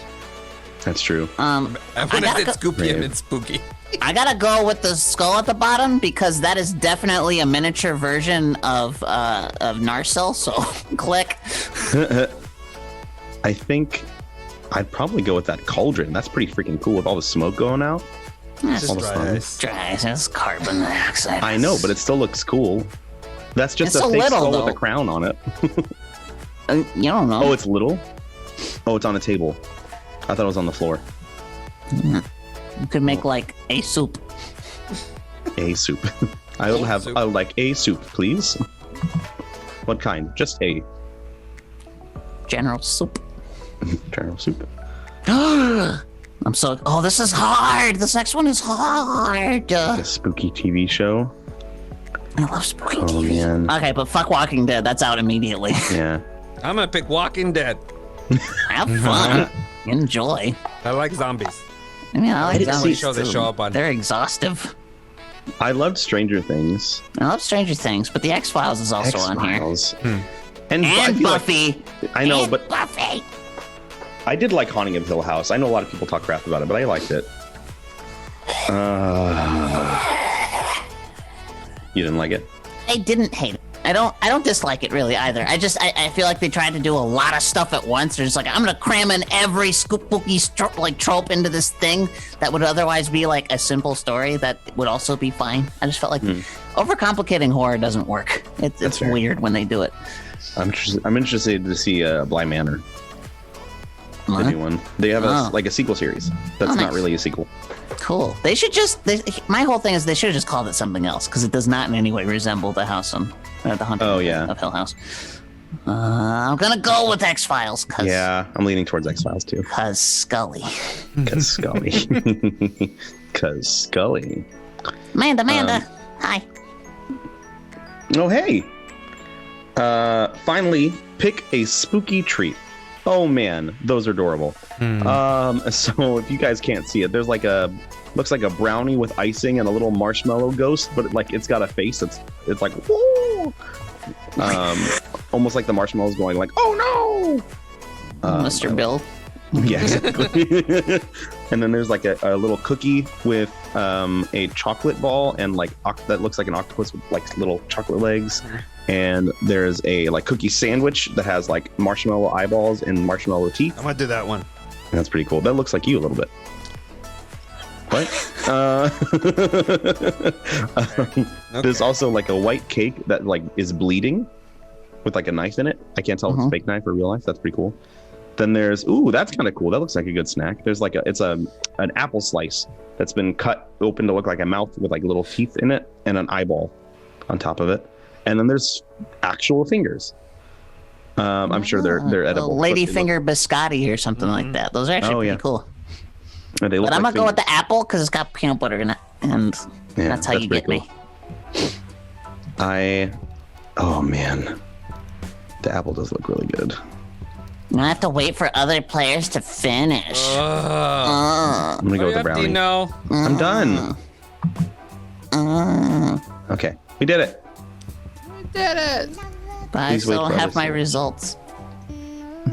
That's true. And when I gotta said go- Scooby, I Grave. meant spooky. I gotta go with the skull at the bottom because that is definitely a miniature version of Narsil. So click. I think I'd probably go with that cauldron. That's pretty freaking cool with all the smoke going out. Just All the dry fun. ice. Dry. It's carbon dioxide. I know, but it still looks cool. That's just It's a a fake little, skull though. with a crown on it. You don't know. Oh, it's little? Oh, it's on a table. I thought it was on the floor. You could make like a soup. A soup. I would have. Soup. I would like a soup, please. What kind? Just a General soup. general soup. I'm so. Oh, this is hard. This next one is hard. A spooky TV show. I love spooky Oh TV. man. Okay, but fuck Walking Dead. That's out immediately. Yeah. I'm gonna pick Walking Dead. Have fun. Enjoy. I like zombies. I mean, I like didn't zombies show they too. show up on. They're exhaustive. I loved Stranger Things. I love Stranger Things, but the X-Files is also on here. X-Files. And I And feel like- Buffy. I know, And but Buffy. I did like Haunting of Hill House. I know a lot of people talk crap about it, but I liked it. You didn't like it? I didn't hate it. I don't dislike it really either. I feel like they tried to do a lot of stuff at once. They're just like, I'm gonna cram in every spooky trope into this thing that would otherwise be like a simple story that would also be fine. I just felt like overcomplicating horror doesn't work. It's fair. weird when they do it. I'm interested to see Bly Manor. The What? new one. They have Oh. a sequel series. That's Oh, not nice. really a sequel. Cool. They should just. My whole thing is they should have just called it something else because it does not in any way resemble the house on the Haunting Oh, yeah. of Hill House. I'm gonna go with X Files because Yeah, I'm leaning towards X-Files too. Scully. Cause Scully. Cause Scully. Amanda. Hi. Oh hey. Finally, pick a spooky treat. Oh man, those are adorable. So if you guys can't see it, there's looks like a brownie with icing and a little marshmallow ghost, but it's got a face it's like whoa. Almost like the marshmallow's going like, oh no. Mr. Bill. Yeah, exactly. And then there's like a little cookie with a chocolate ball and like that looks like an octopus with like little chocolate legs. And there's a like cookie sandwich that has like marshmallow eyeballs and marshmallow teeth. I'm gonna do that one. That's pretty cool. That looks like you a little bit. What? There's also like a white cake that like is bleeding with like a knife in it. I can't tell if it's a fake knife or real knife. That's pretty cool. Then there's that's kind of cool. That looks like a good snack. There's like an apple slice that's been cut open to look like a mouth with like little teeth in it and an eyeball on top of it. And then there's actual fingers. I'm sure they're edible. Lady finger biscotti or something like that. Those are actually pretty cool. And they look But I'm like gonna go with fingers. the apple because it's got peanut butter in it, and that's how you pretty get me. Oh man, the apple does look really good. I have to wait for other players to finish. I'm gonna go with the brownie. Dino. I'm done. Okay, we did it. But I Please wait still don't for have others my to- results.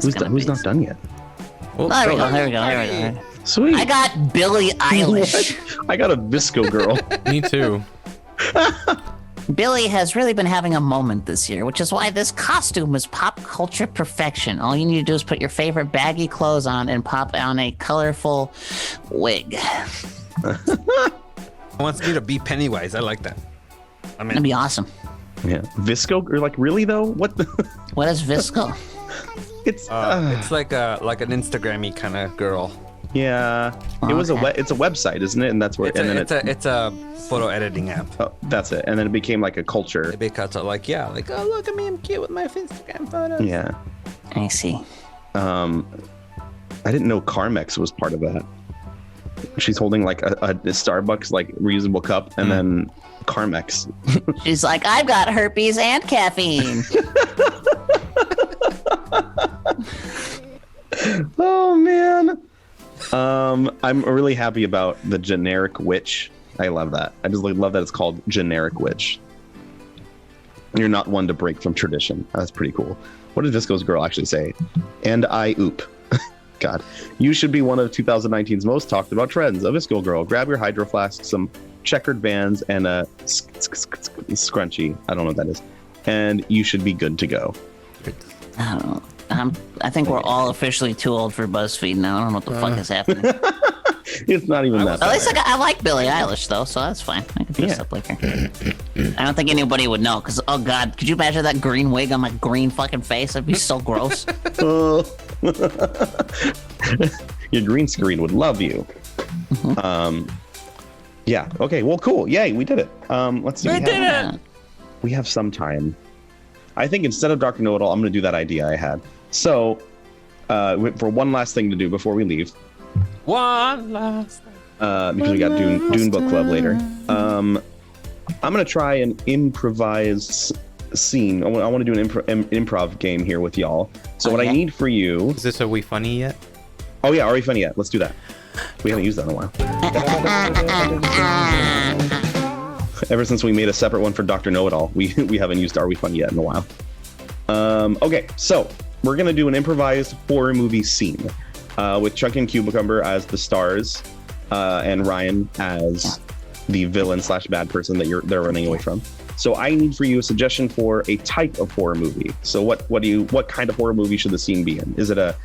Who's not done yet? Oh, There we so- go. There we go. There we go. Sweet. I got Billie Eilish. I got a Visco girl. Me too. Billie has really been having a moment this year, which is why this costume is pop culture perfection. All you need to do is put your favorite baggy clothes on and pop on a colorful wig. Wants me to be Pennywise. I like that. I That'd mean, be awesome. Yeah, Visco or like really though? What? The... What is Visco? It's it's like an Instagram-y kind of girl. yeah. It was it's a website, isn't it? And that's where It's a photo editing app. that's it. And then it became like a culture. Because like oh look at me, I'm cute with my Instagram photos. Yeah. I see. I didn't know Carmex was part of that. She's holding like a Starbucks like reusable cup, and then Carmex. She's like, I've got herpes and caffeine. Oh man. I'm really happy about the generic witch. I love that. I just love that it's called generic witch. You're not one to break from tradition. That's pretty cool. What did Visco's girl actually say? And I oop. God. You should be one of 2019's most talked about trends. A Visco girl. Grab your hydro flask, some checkered bands, and a scrunchie. I don't know what that is. And you should be good to go. I don't know. I think we're all officially too old for BuzzFeed now. I don't know what the fuck is happening. It's not even that At least bad. I like Billie Eilish though, so that's fine. I can dress up like her. I don't think anybody would know, because oh god, could you imagine that green wig on my green fucking face? That'd be so gross. Your green screen would love you. Yeah. Okay. Well, cool. Yay, we did it. Let's see. We have some time. I think instead of Dr. Know-It-All, I'm going to do that idea I had. So, for one last thing to do before we leave, One last. because we got Dune Book Club later. I'm going to try an improvised scene. I want to do an improv game here with y'all. So what I need for you... Is this Are We Funny yet? Oh yeah, Are We Funny Yet? Let's do that. We haven't used that in a while. Ever since we made a separate one for Dr. Know-It-All, we haven't used Are We Funny Yet in a while. Okay, so we're going to do an improvised horror movie scene with Chuck and Cucumber as the stars and Ryan as the villain / bad person that they're running away from. So I need for you a suggestion for a type of horror movie. So what kind of horror movie should the scene be in? Is it a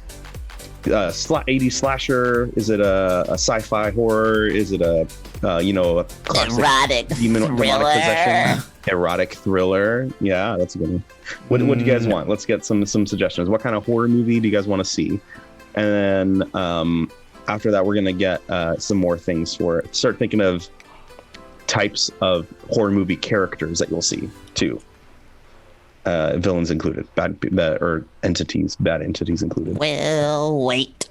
80s slasher? Is it a sci-fi horror? Is it a classic Erotic demonic thriller. possession? Erotic thriller. Yeah, that's a good one. What do you guys want? Let's get some suggestions. What kind of horror movie do you guys want to see? And then after that, we're gonna get some more things for it. Start thinking of types of horror movie characters that you'll see too. Villains included, bad entities included. Well, wait.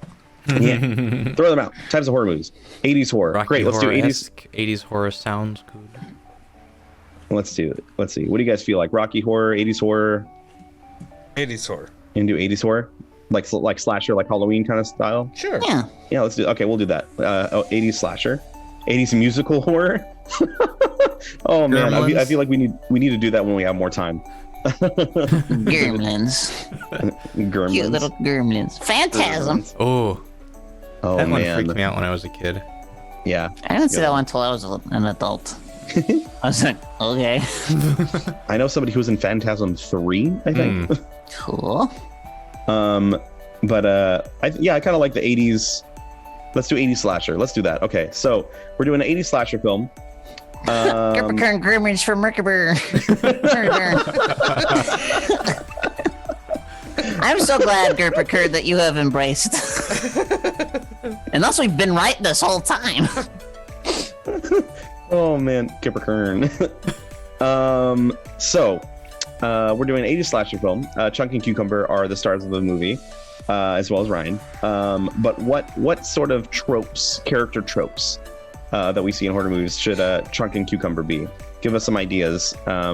Yeah, throw them out. Types of horror movies. 80s horror. Rocky Great. Let's do 80s. Horror-esque. 80s horror sounds good. Let's see. What do you guys feel like? Rocky horror, 80s horror. 80s horror. You can do 80s horror, like slasher, like Halloween kind of style. Sure. Yeah. Yeah, let's do. Okay, we'll do that. 80s slasher, 80s musical horror. Oh man, I Gremlins. feel like we need to do that when we have more time. Gremlins. Cute Gremlins. little gremlins. Phantasm. Oh, Oh That one man, freaked me out when I was a kid. yeah. I didn't see that one until I was an adult. I was like, okay, I know somebody who was in Phantasm 3, I think. cool. But I kind of like the 80s. Let's do 80s slasher. Let's do that. Okay, so we're doing an 80s slasher film. Current groomings for Mercury. I'm so glad, Gerper that you have embraced. And also, we've been right this whole time. Oh man, Kipper Kern. So we're doing an 80s slasher film. Chunk and Cucumber are the stars of the movie, as well as Ryan. But what sort of tropes, character tropes, that we see in horror movies should Chunk and Cucumber be? Give us some ideas. Are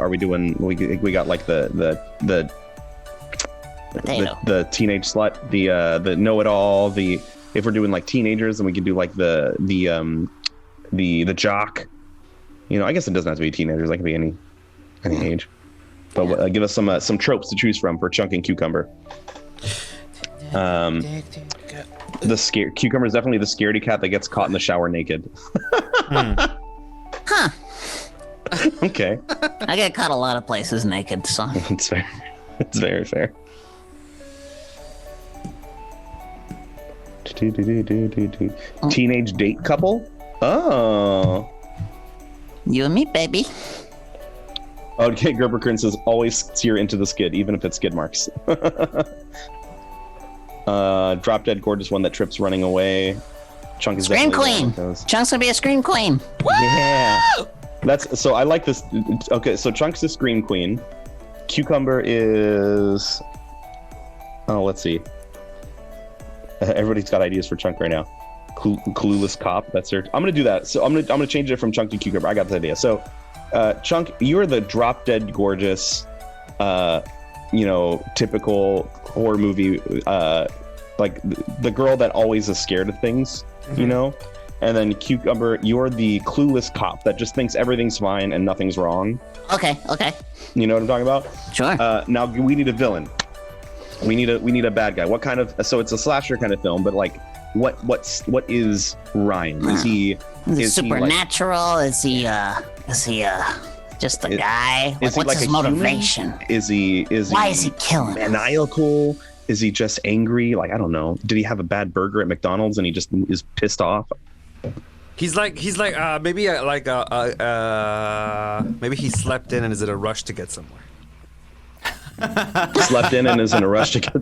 we doing? We got like the teenage slut, the know-it-all, if we're doing like teenagers, then we can do like the jock. You know, I guess it doesn't have to be teenagers. That can be any age. But give us some tropes to choose from for Chunk and Cucumber. The Cucumber is definitely the scaredy cat that gets caught in the shower naked. Huh. Okay. I get caught a lot of places naked, so. It's fair. It's very fair. Teenage date couple? Oh. You and me, baby. Okay, Gerber Kern says always steer into the skid, even if it's skid marks. Drop dead gorgeous one that trips running away. Chunk is Scream definitely queen. one of those. Chunk's gonna be a scream queen. Yeah. That's so I like this. Okay, so Chunk's the scream queen. Cucumber is let's see. Everybody's got ideas for Chunk right now. Clueless cop. That's her. I'm gonna do that. So I'm gonna change it from Chunk to Cucumber. I got this idea. So, Chunk, you're the drop dead gorgeous, typical horror movie, like the girl that always is scared of things, you know. And then Cucumber, you're the clueless cop that just thinks everything's fine and nothing's wrong. Okay. You know what I'm talking about? Sure. Now we need a villain. We need a bad guy. What kind of? So it's a slasher kind of film, but like, what is Ryan? Is he supernatural? Is he just a guy? Is he What's like his a motivation? Human? Is he? Why is he killing? Maniacal? Is he just angry? Like, I don't know. Did he have a bad burger at McDonald's and he just is pissed off? Maybe he slept in and is in a rush to get somewhere. Slept in and is in a rush to get.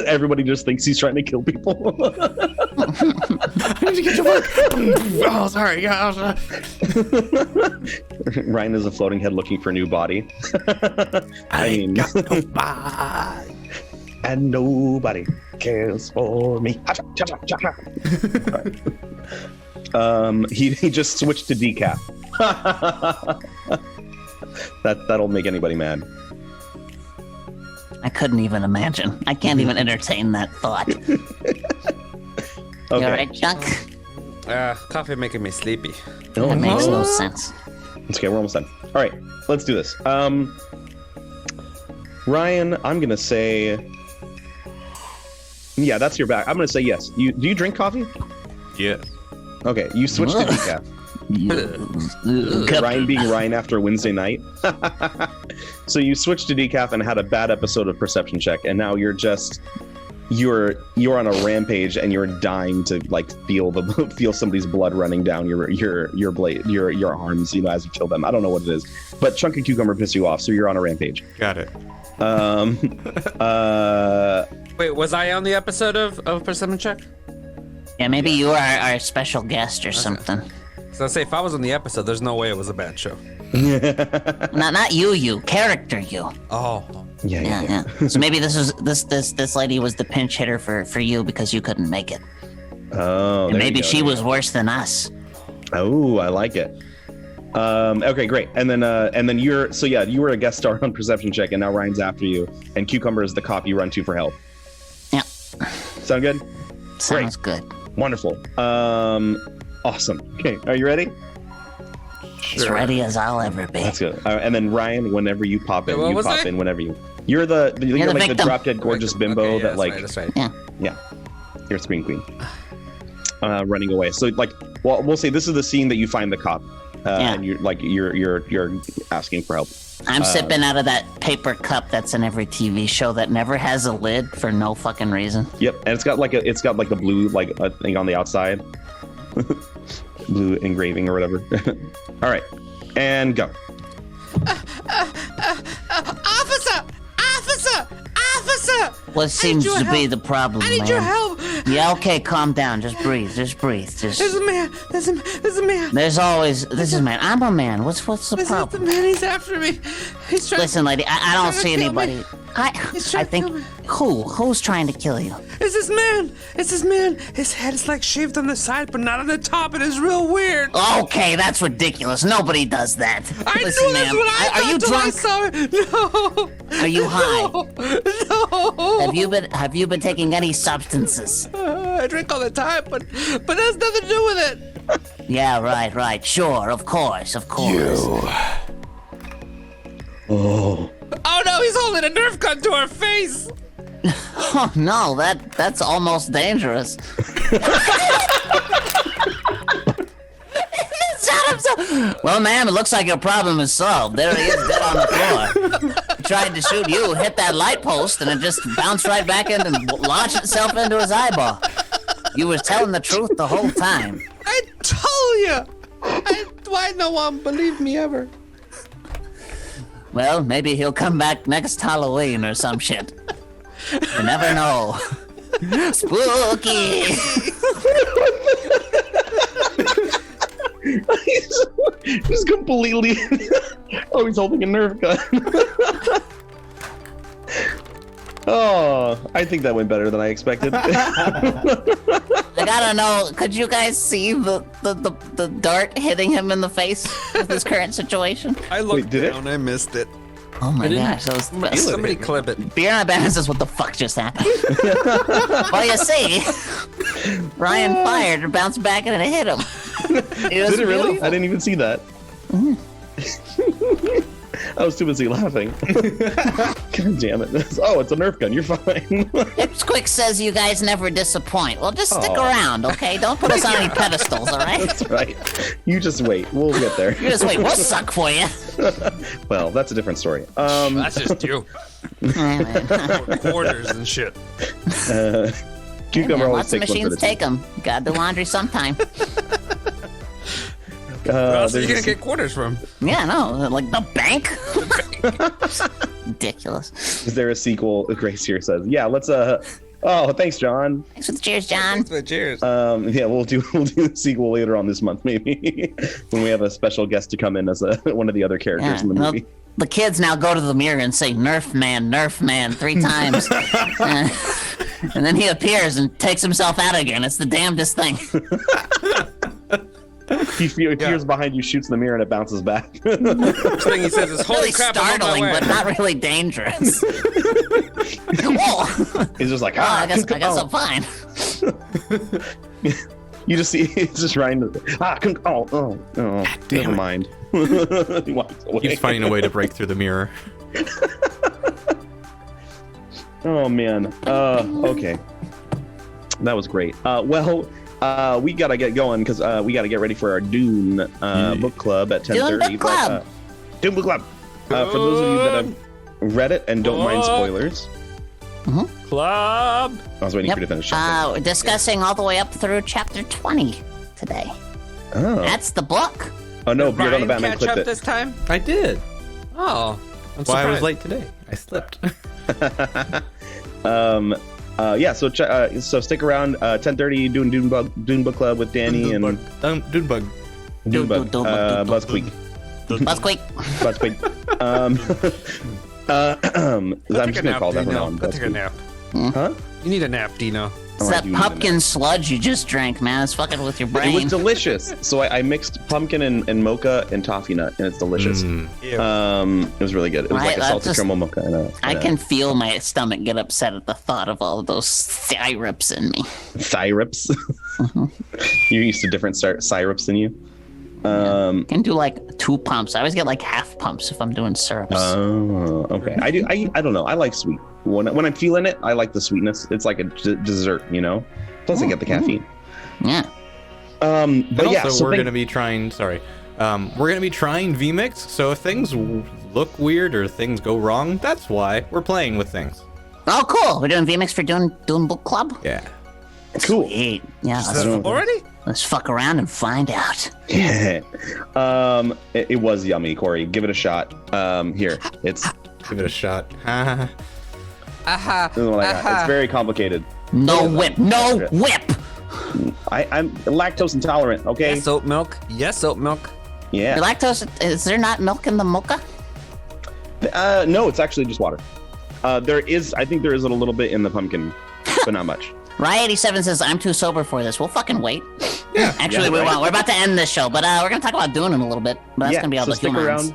Everybody just thinks he's trying to kill people. I need to get to work. Oh, sorry. Yeah. Ryan is a floating head looking for a new body. I mean, got nobody. And nobody cares for me. He just switched to decaf. That'll make anybody mad. I couldn't even imagine. I can't even entertain that thought. Okay. You all right, Chunk? Coffee making me sleepy. Oh, That makes no sense. It's okay, we're almost done. All right, let's do this. Ryan, I'm gonna say, yeah, that's your back. I'm gonna say yes. Do you drink coffee? Yes. Okay, you switched to decaf. Ryan being Ryan after a Wednesday night. So you switched to decaf and had a bad episode of Perception Check, and now you're on a rampage and you're dying to like feel somebody's blood running down your blade, your arms, as you kill them. I don't know what it is, but Chunk and Cucumber piss you off, so you're on a rampage. Got it. Wait, was I on the episode of Perception Check? Yeah, maybe you are our special guest or something. So I say, if I was on the episode, there's no way it was a bad show. Not you, character you. Oh. Yeah. So maybe this lady was the pinch hitter for you because you couldn't make it. Oh, And maybe she was worse than us. Oh, I like it. Okay, great. And then you were a guest star on Perception Check, and now Ryan's after you, and Cucumber is the cop you run to for help. Yeah. Sound good? Sounds good. Wonderful. Awesome. Okay, are you ready? As ready as I'll ever be. That's good. And then Ryan, whenever you pop in, Wait, what you was pop I? in whenever you. You're like the victim. drop dead gorgeous bimbo Okay, yeah, that like. that's right. Yeah. Yeah, you're Scream Queen. Running away. So like, well, we'll say this is the scene that you find the cop, and you're asking for help. I'm sipping out of that paper cup that's in every TV show that never has a lid for no fucking reason. Yep, and it's got like the blue like thing on the outside, blue engraving or whatever. All right, and go. Officer! What seems your to be help. the problem, I need man? your help! Yeah, okay, calm down. Just breathe. There's a man! There's a man! There's always. This is man. I'm a man. What's the This is the problem? man, he's after me! He's trying Listen, lady, I don't trying to see kill anybody. me. He's I trying to think kill me. who's trying to kill you? It's this man! It's this man! His head is like shaved on the side, but not on the top. It is real weird. Okay, that's ridiculous. Nobody does that. I Listen, knew that's ma'am, what I are you thought till I drunk? saw it. No. Are you high? No. Have you been taking any substances? I drink all the time, but that has nothing to do with it. Yeah, right. Sure, of course. Oh, Oh no, he's holding a Nerf gun to her face. Oh no, that's almost dangerous. Shut himself. Well, ma'am, it looks like your problem is solved. There he is, dead on the floor. He tried to shoot you, hit that light post, and it just bounced right back in and lodged itself into his eyeball. You was telling the truth the whole time. I told you. Why no one believed me ever? Well, maybe he'll come back next Halloween or some shit. You never know. Spooky. he's completely. Oh, he's holding a Nerf gun. Oh, I think that went better than I expected. I gotta know, could you guys see the dart hitting him in the face with his current situation? I looked Wait, did it? down. I missed it. Oh my didn't gosh, those Somebody clip it. Beer on Banner says, what the fuck just happened? Well, you see, Ryan fired and bounced back and it hit him. Did it really? I didn't even see that. I was too busy laughing. God damn it. Oh, it's a Nerf gun. You're fine. Ipsquick says you guys never disappoint. Well, just stick Aw. around, okay? Don't put us on any pedestals, all right? That's right. You just wait. We'll get there. You just wait, we'll suck for you. Well, that's a different story. That's just you. Quarters and shit. Cucumber always Lots of takes one for machines the take them. Gotta do laundry sometime. Where else are you there's gonna get quarters from? Yeah, no, like the bank. Ridiculous. Is there a sequel? Grace here says, "Yeah, let's." Oh, thanks, John. Thanks for the cheers, John. But cheers. Yeah, we'll do the sequel later on this month, maybe when we have a special guest to come in as one of the other characters Yeah, in the well, movie. the kids now go to the mirror and say Nerf man 3 times. And then he appears and takes himself out again. It's the damnedest thing. He appears behind you, shoots in the mirror, and it bounces back. First thing he says is, "Holy Really crap, I'm on my startling, way." but not really dangerous. Whoa! He's just like, Oh, I guess oh. I'm fine. You just see he's just trying to never mind. He walks away. He's finding a way to break through the mirror. Oh man. Okay. That was great. We gotta get going because we gotta get ready for our Dune book club at 10:30. Dune book club. Dune book club. For those of you that have read it and don't mind spoilers, Club. I was waiting for you to finish. We're discussing all the way up through chapter 20 today. Oh. That's the book. Oh no, Beard on the Brian Batman catch clipped up it. this time? I did. Oh, I'm That's why I was surprised. late today. I slipped. Yeah, so stick around. 10:30, doing Dune book club with Danny and Dune bug. Dunebug, Buzzqueak. Buzzquake. I'm just gonna call that one on. Go take a nap. Huh? You need a nap, Dino. It's I that do need a pumpkin sludge you just drank, man. It's fucking with your It was brain. delicious. So I mixed pumpkin and mocha and toffee nut, and it's delicious. Mm. It was really good. It was Right, like a that's salted just- caramel mocha. And I can feel my stomach get upset at the thought of all of those syrups in me. syrups. You're used to different syrups than you. Can do like 2 pumps. I always get like half pumps if I'm doing syrups. Oh, okay. I don't know. I like sweet. When I'm feeling it, I like the sweetness. It's like a dessert, you know. Plus, I get the caffeine. Yeah. But And yeah, also, so we're gonna be trying. Sorry, we're gonna be trying VMix. So if things look weird or things go wrong, that's why we're playing with things. Oh, cool. We're doing VMix for Dune Book Club. Yeah. cool. Sweet. Yeah. Already? Let's fuck around and find out. Yeah. It was yummy, Corey. Give it a shot. Here, it's. Give it a shot. Oh my God, it's very complicated. No whip. No whip. I'm lactose intolerant. Okay. Yes, oat milk. Yes, oat milk. Yeah. The lactose. Is there not milk in the mocha? No, it's actually just water. There is. I think there is a little bit in the pumpkin, but not much. Rye87 says, I'm too sober for this. We'll fucking wait. Yeah. Actually, Yeah, we right. won't. We're about to end this show, but we're going to talk about Dune in a little bit. But that's Yeah, going to be all so the stick humans. around.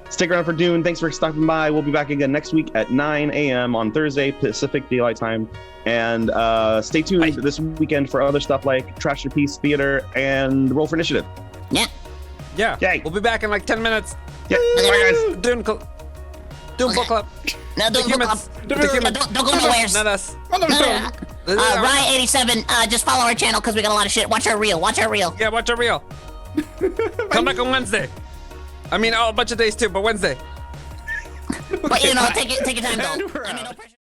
Stick around for Dune. Thanks for stopping by. We'll be back again next week at 9 a.m. on Thursday, Pacific Daylight Time. And stay tuned this weekend for other stuff like Trash Your Piece Theater and Roll for Initiative. Yeah. Yeah. Yay. We'll be back in like 10 minutes. Yeah. Bye, guys. Dune Book Club. No, The Dune Book Club. humans. The humans. Don't go nowhere. Not us. Rye87, just follow our channel because we got a lot of shit. Watch our reel. Watch our reel. Yeah, watch our reel. Come back on Wednesday. I mean, a bunch of days too, but Wednesday. But, take your time, though. I mean, no pressure.